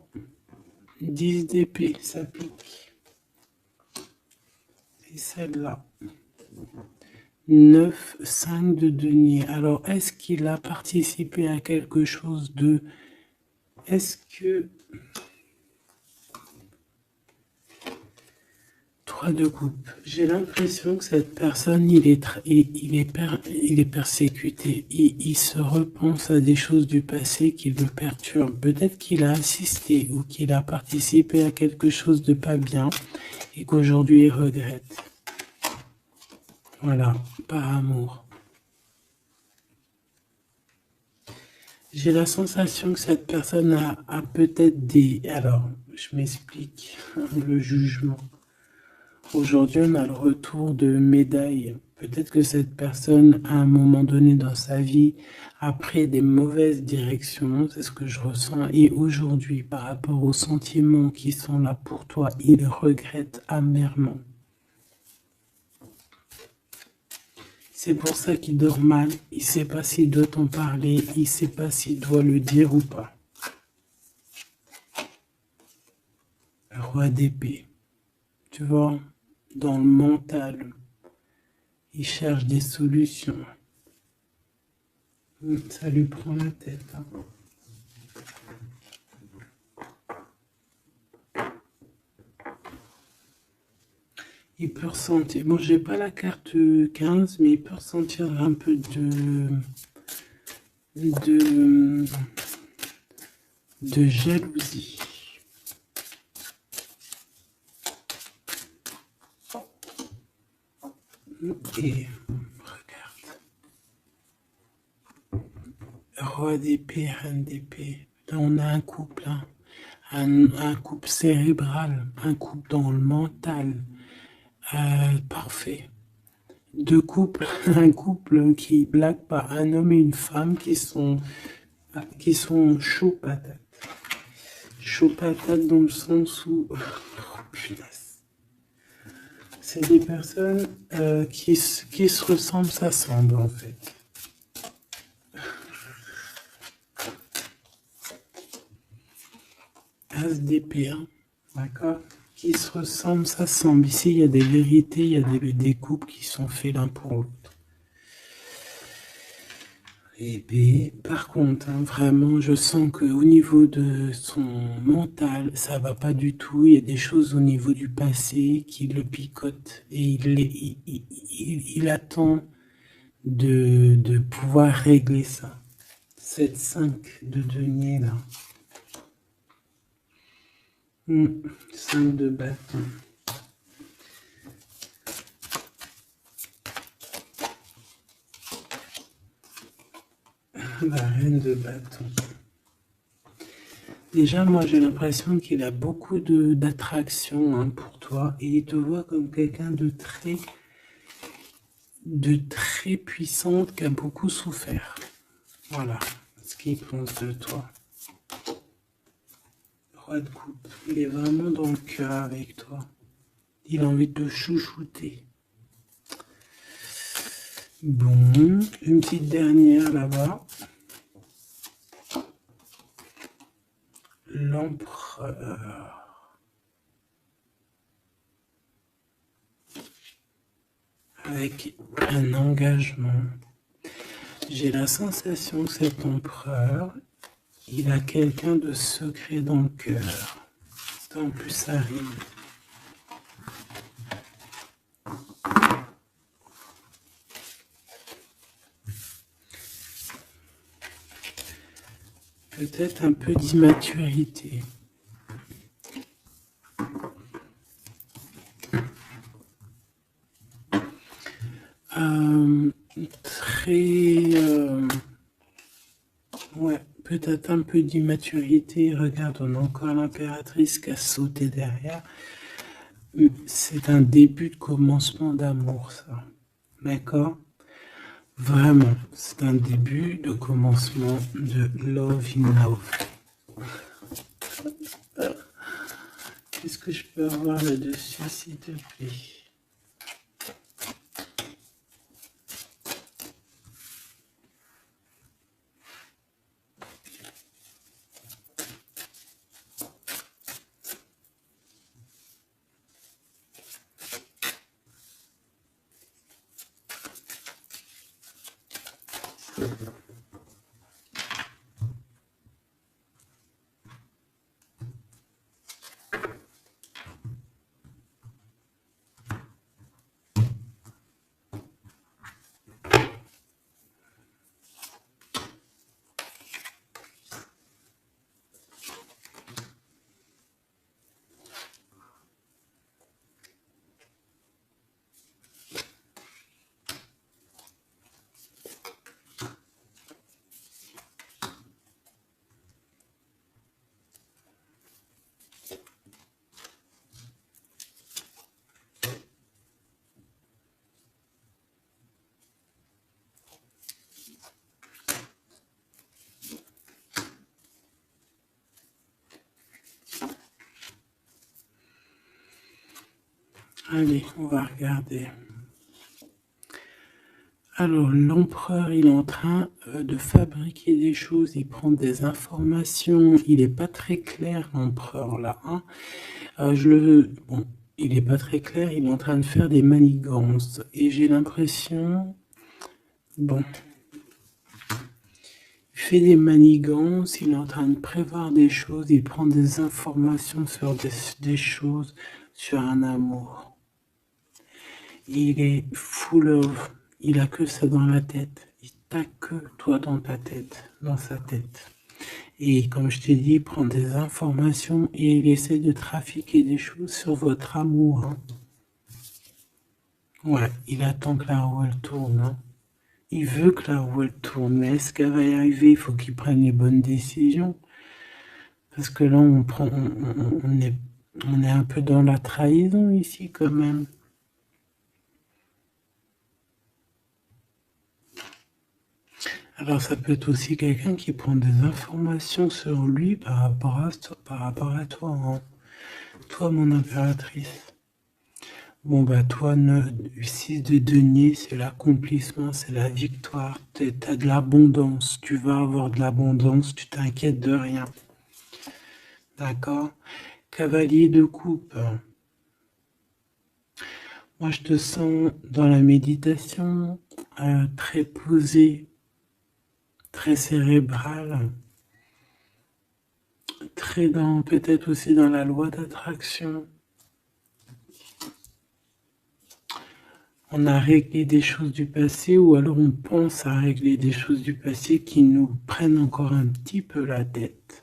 10 d'épée, ça pique. Et celle-là, 9, 5 de denier. Alors, est-ce qu'il a participé à quelque chose de... Est-ce que... 3 de coupe. J'ai l'impression que cette personne, il est persécuté. Il se repense à des choses du passé qui le perturbent. Peut-être qu'il a assisté ou qu'il a participé à quelque chose de pas bien et qu'aujourd'hui il regrette. Voilà, par amour. J'ai la sensation que cette personne a peut-être des... Alors, je m'explique, le jugement. Aujourd'hui, on a le retour de médaille. Peut-être que cette personne, à un moment donné dans sa vie, a pris des mauvaises directions, c'est ce que je ressens. Et aujourd'hui, par rapport aux sentiments qui sont là pour toi, il regrette amèrement. C'est pour ça qu'il dort mal. Il ne sait pas s'il doit t'en parler. Il ne sait pas s'il doit le dire ou pas. Roi d'épée. Tu vois, dans le mental, il cherche des solutions. Ça lui prend la tête. Hein. Il peut ressentir. Bon, j'ai pas la carte 15, mais il peut ressentir un peu de jalousie. Et regarde. Roi d'épée, reine d'épée. Là, on a un couple, hein. Un couple cérébral, un couple dans le mental. Parfait. Deux couples, un couple qui blague pas, un homme et une femme qui sont chauds patates. Chauds patates dans le sens où... Oh, punaise. C'est des personnes qui se ressemblent, s'assemblent en fait. As d'épée, hein, d'accord? Qui se ressemblent, s'assemblent. Ici, il y a des vérités, il y a des couples qui sont faits l'un pour l'autre. Et bien, par contre, hein, vraiment, je sens qu'au niveau de son mental, ça va pas du tout. Il y a des choses au niveau du passé qui le picotent et il attend de pouvoir régler ça. Cette 5 de denier là. 5 de bâton. La reine de bâton. Déjà, moi, j'ai l'impression qu'il a beaucoup d'attraction hein, pour toi et il te voit comme quelqu'un de très puissante qui a beaucoup souffert. Voilà ce qu'il pense de toi. Roi de coupe, il est vraiment dans le cœur avec toi. Il a envie de te chouchouter. Bon, une petite dernière là-bas. L'empereur. Avec un engagement. J'ai la sensation que cet empereur, il a quelqu'un de secret dans le cœur. En plus, ça rime. Peut-être un peu d'immaturité. Ouais, peut-être un peu d'immaturité. Regarde, on a encore l'impératrice qui a sauté derrière. C'est un début de commencement d'amour, ça. D'accord? Vraiment, c'est un début de commencement de love in love. Qu'est-ce que je peux avoir là-dessus, s'il te plaît? Allez, on va regarder. Alors, l'empereur, il est en train de fabriquer des choses, il prend des informations, il n'est pas très clair, l'empereur, là. Hein. Bon, il n'est pas très clair, il est en train de faire des manigances. Et j'ai l'impression... Bon... Il fait des manigances, il est en train de prévoir des choses, il prend des informations sur des choses, sur un amour. Il est full of, il a que ça dans la tête. Il t'a que toi dans ta tête, dans sa tête. Et comme je t'ai dit, il prend des informations et il essaie de trafiquer des choses sur votre amour. Hein. Ouais, il attend que la roue elle tourne. Hein. Il veut que la roue elle tourne, mais est-ce qu'elle va y arriver? Il faut qu'il prenne les bonnes décisions. Parce que là, on est un peu dans la trahison ici quand même. Alors ça peut être aussi quelqu'un qui prend des informations sur lui par rapport à toi, hein. Toi, mon impératrice. Bon bah toi, 6 de denier, c'est l'accomplissement, c'est la victoire. T'as de l'abondance, tu vas avoir de l'abondance, tu t'inquiètes de rien. D'accord? Cavalier de coupe. Moi, je te sens dans la méditation, très posé, très cérébral, très dans, peut-être aussi dans la loi d'attraction. On a réglé des choses du passé ou alors on pense à régler des choses du passé qui nous prennent encore un petit peu la tête.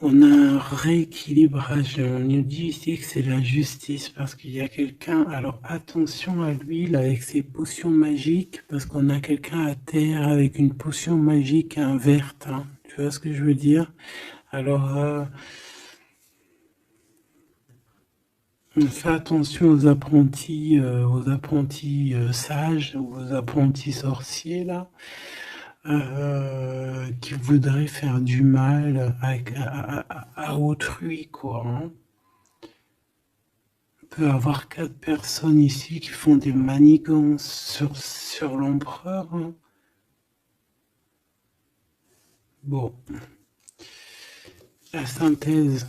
On a un rééquilibrage. On nous dit ici que c'est la justice parce qu'il y a quelqu'un. Alors attention à lui là, avec ses potions magiques parce qu'on a quelqu'un à terre avec une potion magique verte. Hein. Tu vois ce que je veux dire? Alors fais attention aux apprentis sages, aux apprentis sorciers là. Qui voudrait faire du mal à autrui, quoi. Hein. On peut avoir 4 personnes ici qui font des manigances sur l'empereur. Hein. Bon. La synthèse,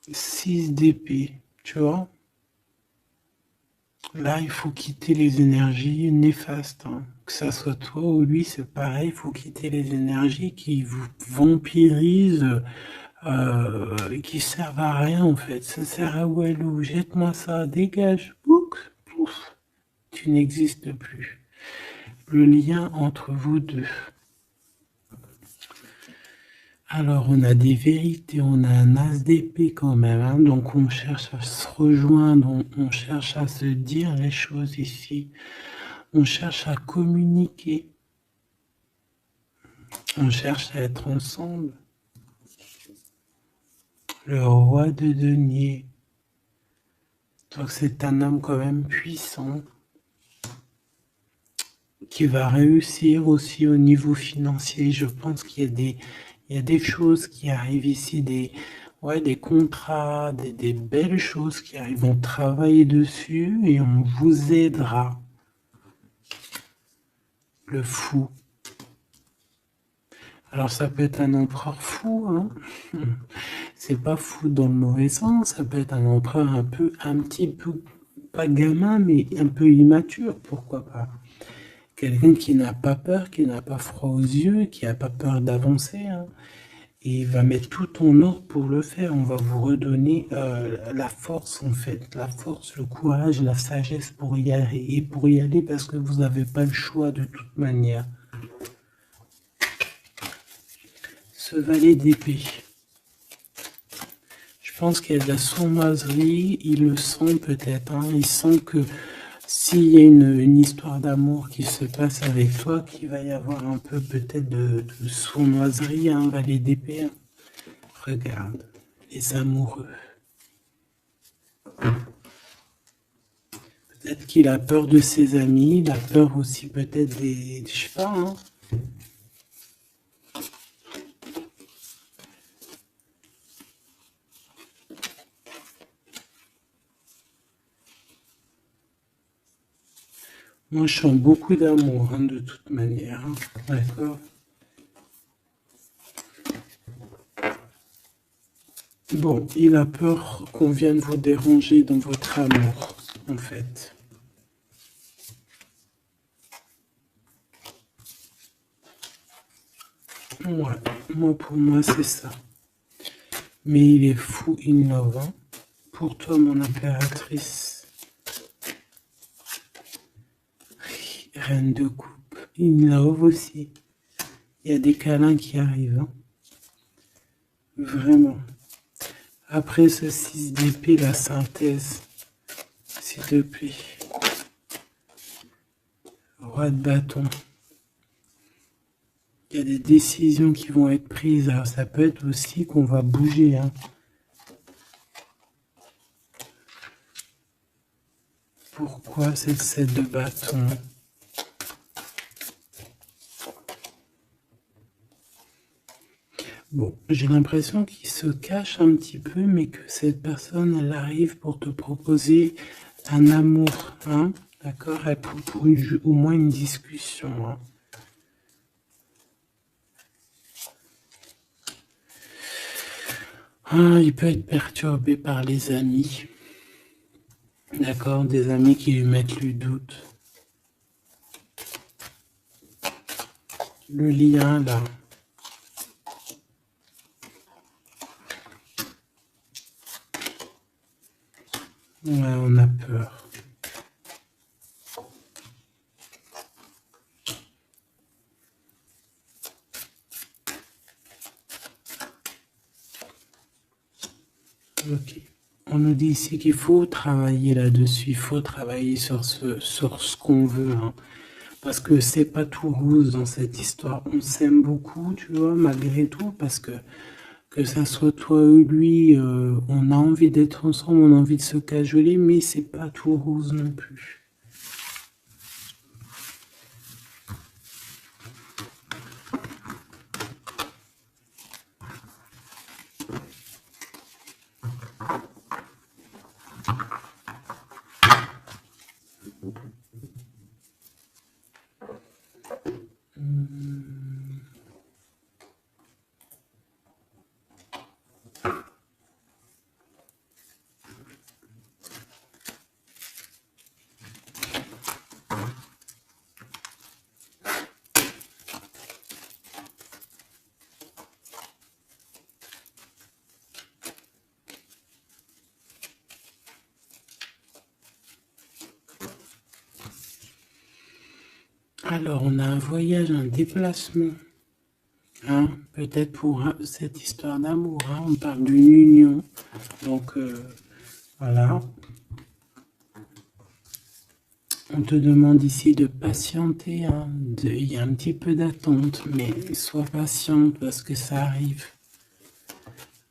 6 d'épée, tu vois. Là, il faut quitter les énergies néfastes. Hein. Que ça soit toi ou lui, c'est pareil. Il faut quitter les énergies qui vous vampirisent, qui servent à rien en fait. Ça sert à Walou. Jette-moi ça, dégage. Pouf, pouf. Tu n'existes plus. Le lien entre vous deux. Alors, on a des vérités, on a un as d'épée quand même, hein, donc on cherche à se rejoindre, on cherche à se dire les choses ici, on cherche à communiquer, on cherche à être ensemble. Le roi de denier, donc c'est un homme quand même puissant, qui va réussir aussi au niveau financier. Je pense qu'il y a des choses qui arrivent ici, des contrats, des belles choses qui arrivent. On travaille dessus et on vous aidera. Le fou. Alors ça peut être un empereur fou, hein. C'est pas fou dans le mauvais sens, ça peut être un empereur un petit peu, pas gamin, mais un peu immature, pourquoi pas. quelqu'un qui n'a pas peur, qui n'a pas froid aux yeux, qui n'a pas peur d'avancer, hein. Et il va mettre tout en ordre pour le faire. On va vous redonner la force, en fait. La force, le courage, la sagesse pour y aller. Et pour y aller parce que vous n'avez pas le choix de toute manière. Ce valet d'épée. Je pense qu'il y a de la sournoiserie. Il le sent peut-être. Hein. Il sent que s'il y a une histoire d'amour qui se passe avec toi, qu'il va y avoir un peu peut-être de sournoiserie, un valet d'épée. Hein. Regarde, les amoureux. Peut-être qu'il a peur de ses amis, il a peur aussi peut-être des... Je sais pas, hein. Moi, je sens beaucoup d'amour, hein, de toute manière. Hein. D'accord. Bon, il a peur qu'on vienne vous déranger dans votre amour, en fait. Ouais, moi, pour moi, c'est ça. Mais il est fou in love, hein. Pour toi, mon impératrice. Reine de coupe. In love aussi. Il y a des câlins qui arrivent, hein. Vraiment. Après ce 6 d'épée, la synthèse, s'il te plaît. Roi de bâton. Il y a des décisions qui vont être prises. Alors ça peut être aussi qu'on va bouger. Hein. Pourquoi c'est le 7 de bâton? Bon, j'ai l'impression qu'il se cache un petit peu, mais que cette personne, elle arrive pour te proposer un amour. Hein. D'accord? Pour au moins une discussion. Hein. Ah, il peut être perturbé par les amis. D'accord, des amis qui lui mettent le doute. Le lien, là. Ouais, on a peur. Ok. On nous dit ici qu'il faut travailler là-dessus, il faut travailler sur ce qu'on veut. Hein. Parce que c'est pas tout rose dans cette histoire. On s'aime beaucoup, tu vois, malgré tout, parce que ça soit toi ou lui, on a envie d'être ensemble, on a envie de se cajoler, mais c'est pas tout rose non plus. Alors, on a un voyage, un déplacement. Hein, peut-être pour cette histoire d'amour. Hein, on parle d'une union. Donc, voilà. On te demande ici de patienter. Hein, il y a un petit peu d'attente, mais sois patiente parce que ça arrive.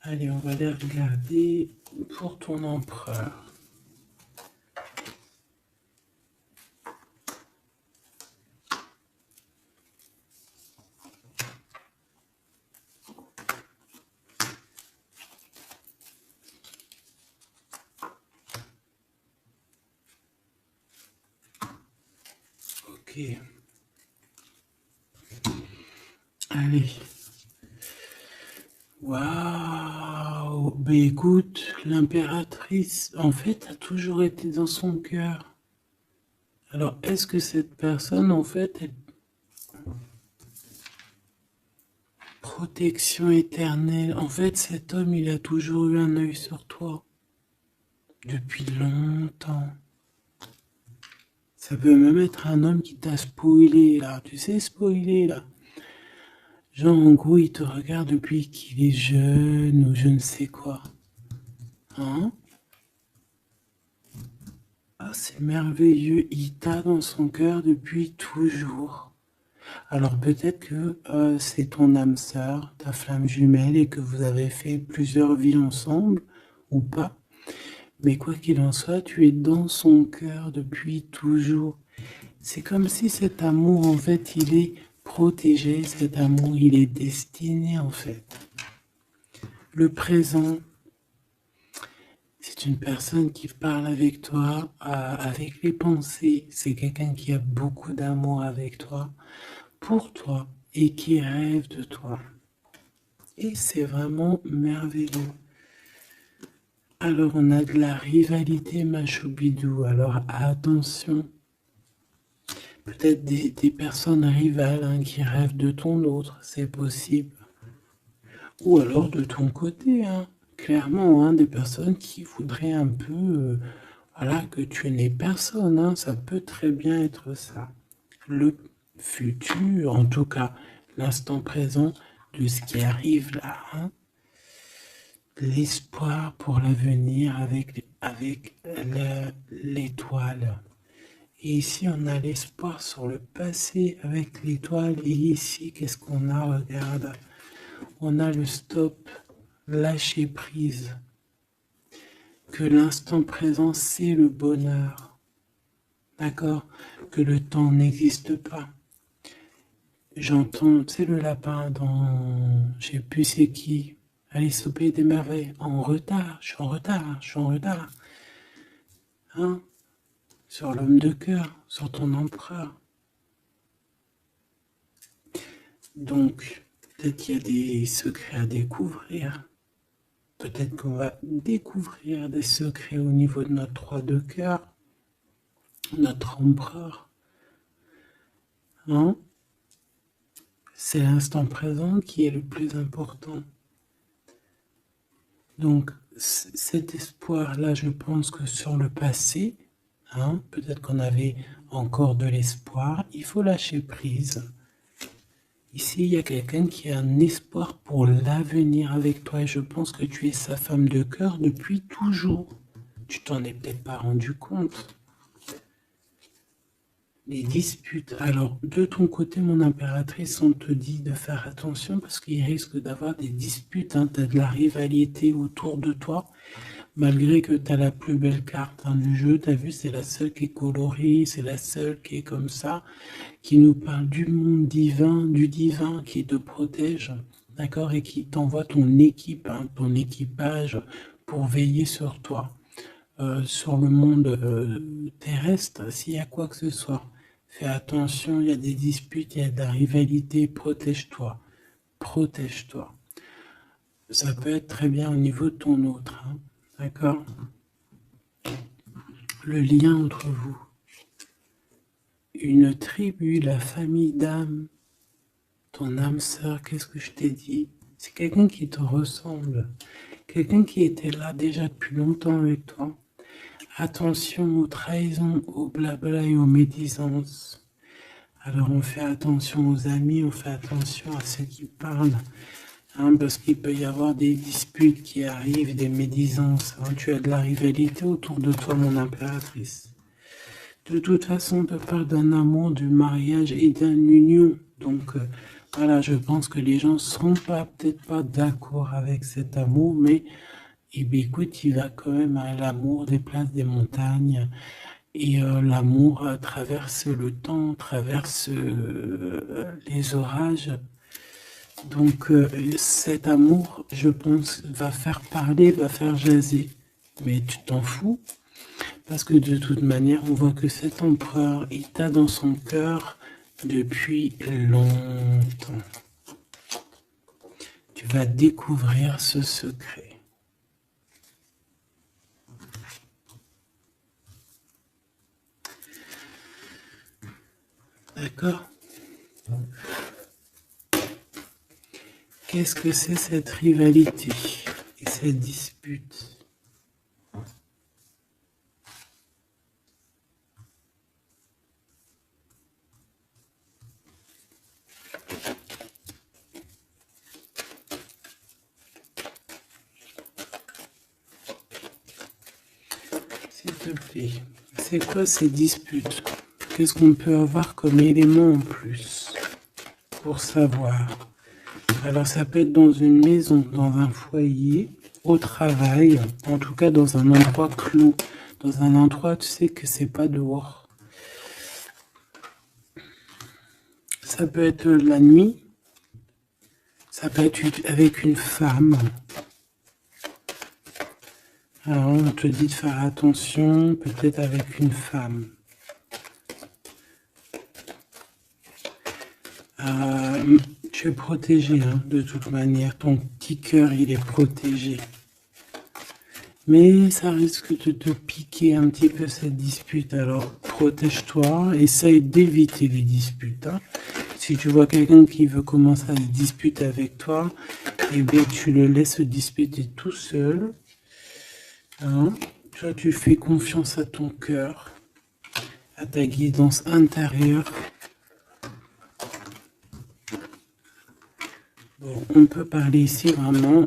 Allez, on va aller regarder pour ton empereur. Ok. Allez. Waouh. Ben écoute, l'impératrice, en fait, a toujours été dans son cœur. Alors, est-ce que cette personne, en fait, est protection éternelle? En fait, cet homme, il a toujours eu un œil sur toi. Depuis longtemps. Ça peut même être un homme qui t'a spoilé, là. Tu sais, spoilé, là. Genre, en gros, il te regarde depuis qu'il est jeune ou je ne sais quoi. Hein? Ah, c'est merveilleux. Il t'a dans son cœur depuis toujours. Alors peut-être que c'est ton âme sœur, ta flamme jumelle, et que vous avez fait plusieurs vies ensemble, ou pas. Mais quoi qu'il en soit, tu es dans son cœur depuis toujours. C'est comme si cet amour, en fait, il est protégé, cet amour, il est destiné, en fait. Le présent, c'est une personne qui parle avec toi, avec les pensées. C'est quelqu'un qui a beaucoup d'amour avec toi, pour toi, et qui rêve de toi. Et c'est vraiment merveilleux. Alors, on a de la rivalité, ma choubidou. Alors, attention. Peut-être des personnes rivales hein, qui rêvent de ton autre, c'est possible. Ou alors de ton côté, hein, clairement, hein, des personnes qui voudraient un peu voilà, que tu n'aies personne. Hein, ça peut très bien être ça. Le futur, en tout cas, l'instant présent de ce qui arrive là. Hein, l'espoir pour l'avenir avec l'étoile. Et ici, on a l'espoir sur le passé avec l'étoile. Et ici, qu'est-ce qu'on a? Regarde. On a le stop, lâcher prise. Que l'instant présent, c'est le bonheur. D'accord? Que le temps n'existe pas. J'entends, tu sais, le lapin dans, je sais plus c'est qui, Alice au pays des merveilles. En retard, je suis en retard, je suis en retard. Hein? Sur l'homme de cœur, sur ton empereur. Donc, peut-être qu'il y a des secrets à découvrir. Peut-être qu'on va découvrir des secrets au niveau de notre roi de cœur, notre empereur. Hein? C'est l'instant présent qui est le plus important. Donc, cet espoir-là, je pense que sur le passé, hein, peut-être qu'on avait encore de l'espoir, il faut lâcher prise. Ici, il y a quelqu'un qui a un espoir pour l'avenir avec toi et je pense que tu es sa femme de cœur depuis toujours. Tu t'en es peut-être pas rendu compte. Les disputes. Alors, de ton côté, mon impératrice, on te dit de faire attention parce qu'il risque d'avoir des disputes. Hein. Tu as de la rivalité autour de toi. Malgré que tu as la plus belle carte hein, du jeu, tu as vu, c'est la seule qui est colorée, c'est la seule qui est comme ça, qui nous parle du monde divin, du divin qui te protège, d'accord, et qui t'envoie ton équipe, hein, ton équipage pour veiller sur toi, sur le monde terrestre, s'il y a quoi que ce soit. Fais attention, il y a des disputes, il y a de la rivalité, protège-toi, protège-toi. Ça peut être très bien au niveau de ton autre, hein, d'accord? Le lien entre vous. Une tribu, la famille d'âme, ton âme sœur, qu'est-ce que je t'ai dit? C'est quelqu'un qui te ressemble, quelqu'un qui était là déjà depuis longtemps avec toi. Attention aux trahisons, aux blabla et aux médisances. Alors on fait attention aux amis, on fait attention à ceux qui parlent, hein, parce qu'il peut y avoir des disputes qui arrivent, des médisances. Hein, tu as de la rivalité autour de toi, mon impératrice. De toute façon, on te parle d'un amour, du mariage et d'une union. Donc, voilà, je pense que les gens ne seront pas, peut-être pas d'accord avec cet amour, mais eh bien, écoute, il va quand même à l'amour des places des montagnes. Et l'amour traverse le temps, traverse les orages. Donc, cet amour, je pense, va faire parler, va faire jaser. Mais tu t'en fous? Parce que de toute manière, on voit que cet empereur, il t'a dans son cœur depuis longtemps. Tu vas découvrir ce secret. D'accord? Qu'est-ce que c'est cette rivalité et cette dispute? S'il te plaît, c'est quoi ces disputes? Qu'est-ce qu'on peut avoir comme élément en plus pour savoir? Alors ça peut être dans une maison, dans un foyer, au travail, en tout cas dans un endroit clos, dans un endroit tu sais que c'est pas dehors. Ça peut être la nuit, ça peut être avec une femme. Alors on te dit de faire attention, peut-être avec une femme. Tu es protégé, hein, de toute manière. Ton petit cœur, il est protégé. Mais ça risque de te piquer un petit peu cette dispute. Alors protège-toi, essaye d'éviter les disputes. Hein. Si tu vois quelqu'un qui veut commencer à se disputer avec toi, eh bien tu le laisses se disputer tout seul. Hein. Toi, tu fais confiance à ton cœur, à ta guidance intérieure. Bon, on peut parler ici vraiment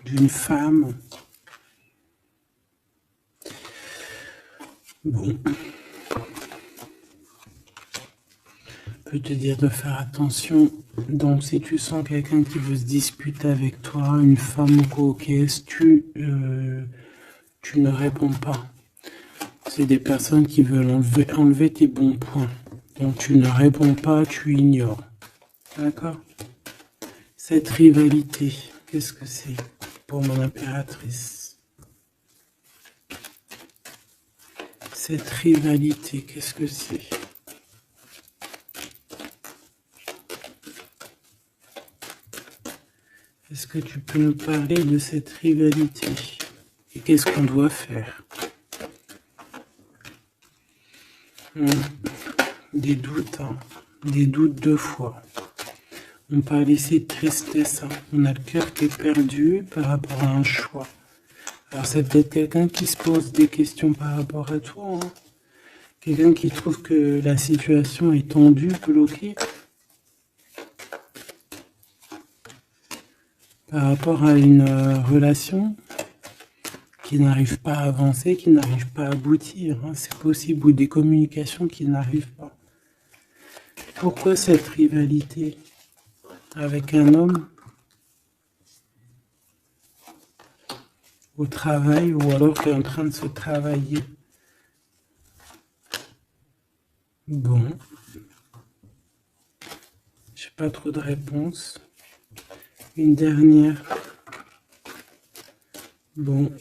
d'une femme. Bon. Je peux te dire de faire attention. Donc, si tu sens quelqu'un qui veut se disputer avec toi, une femme ou coquette, tu ne réponds pas. C'est des personnes qui veulent enlever tes bons points. Donc, tu ne réponds pas, tu ignores. D'accord? Cette rivalité, qu'est-ce que c'est pour mon impératrice? Cette rivalité, qu'est-ce que c'est? Est-ce que tu peux nous parler de cette rivalité? Et qu'est-ce qu'on doit faire? Des doutes, hein. Des doutes deux fois. On parle ici de tristesse. Hein. On a le cœur qui est perdu par rapport à un choix. Alors c'est peut-être quelqu'un qui se pose des questions par rapport à toi. Hein. Quelqu'un qui trouve que la situation est tendue, bloquée. Par rapport à une relation qui n'arrive pas à avancer, qui n'arrive pas à aboutir. Hein. C'est possible, ou des communications qui n'arrivent pas. Pourquoi cette rivalité avec un homme au travail, ou alors tu es en train de se travailler? Bon. J'ai pas trop de réponses. Une dernière. Bon.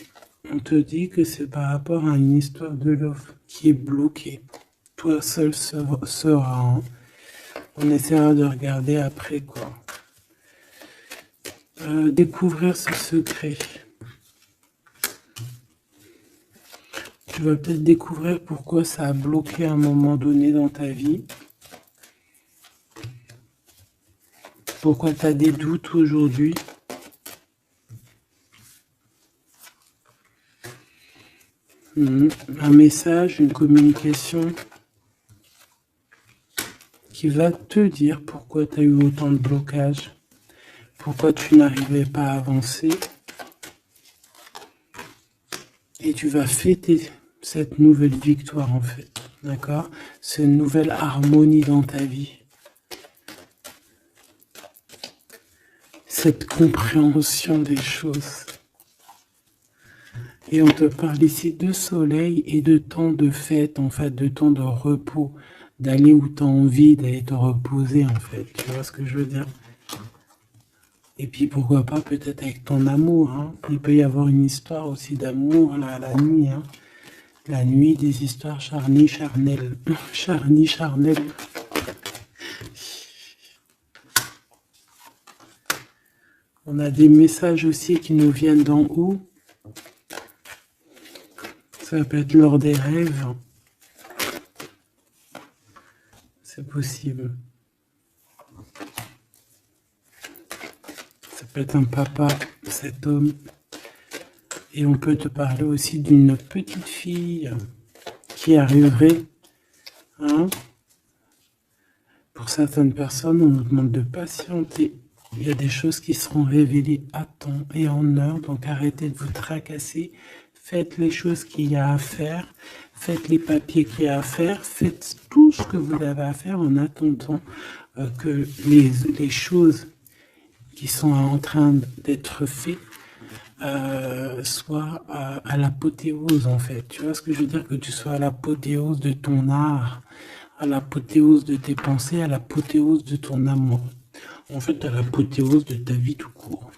On te dit que c'est par rapport à une histoire de love qui est bloquée. Toi seul sera. Hein. On essaiera de regarder après quoi. Découvrir ce secret. Tu vas peut-être découvrir pourquoi ça a bloqué à un moment donné dans ta vie. Pourquoi tu as des doutes aujourd'hui. Un message, une communication qui va te dire pourquoi tu as eu autant de blocages, pourquoi tu n'arrivais pas à avancer. Et tu vas fêter cette nouvelle victoire en fait, d'accord? Cette nouvelle harmonie dans ta vie. Cette compréhension des choses. Et on te parle ici de soleil et de temps de fête, en fait, de temps de repos, d'aller où tu as envie, d'aller te reposer, en fait. Tu vois ce que je veux dire? Et puis pourquoi pas peut-être avec ton amour. Hein. Il peut y avoir une histoire aussi d'amour là, la nuit. Hein. La nuit, des histoires charnelles. Charnelles. On a des messages aussi qui nous viennent d'en haut. Ça peut être lors des rêves. C'est possible. Ça peut être un papa, cet homme. Et on peut te parler aussi d'une petite fille qui arriverait. Hein. Pour certaines personnes, on nous demande de patienter. Il y a des choses qui seront révélées à temps et en heure. Donc arrêtez de vous tracasser. Faites les choses qu'il y a à faire. Faites les papiers qu'il y a à faire. Faites tout ce que vous avez à faire en attendant que les choses qui sont en train d'être faites soit à l'apothéose en fait. Tu vois ce que je veux dire? Que tu sois à l'apothéose de ton art, à l'apothéose de tes pensées, à l'apothéose de ton amour. En fait, à l'apothéose de ta vie tout court.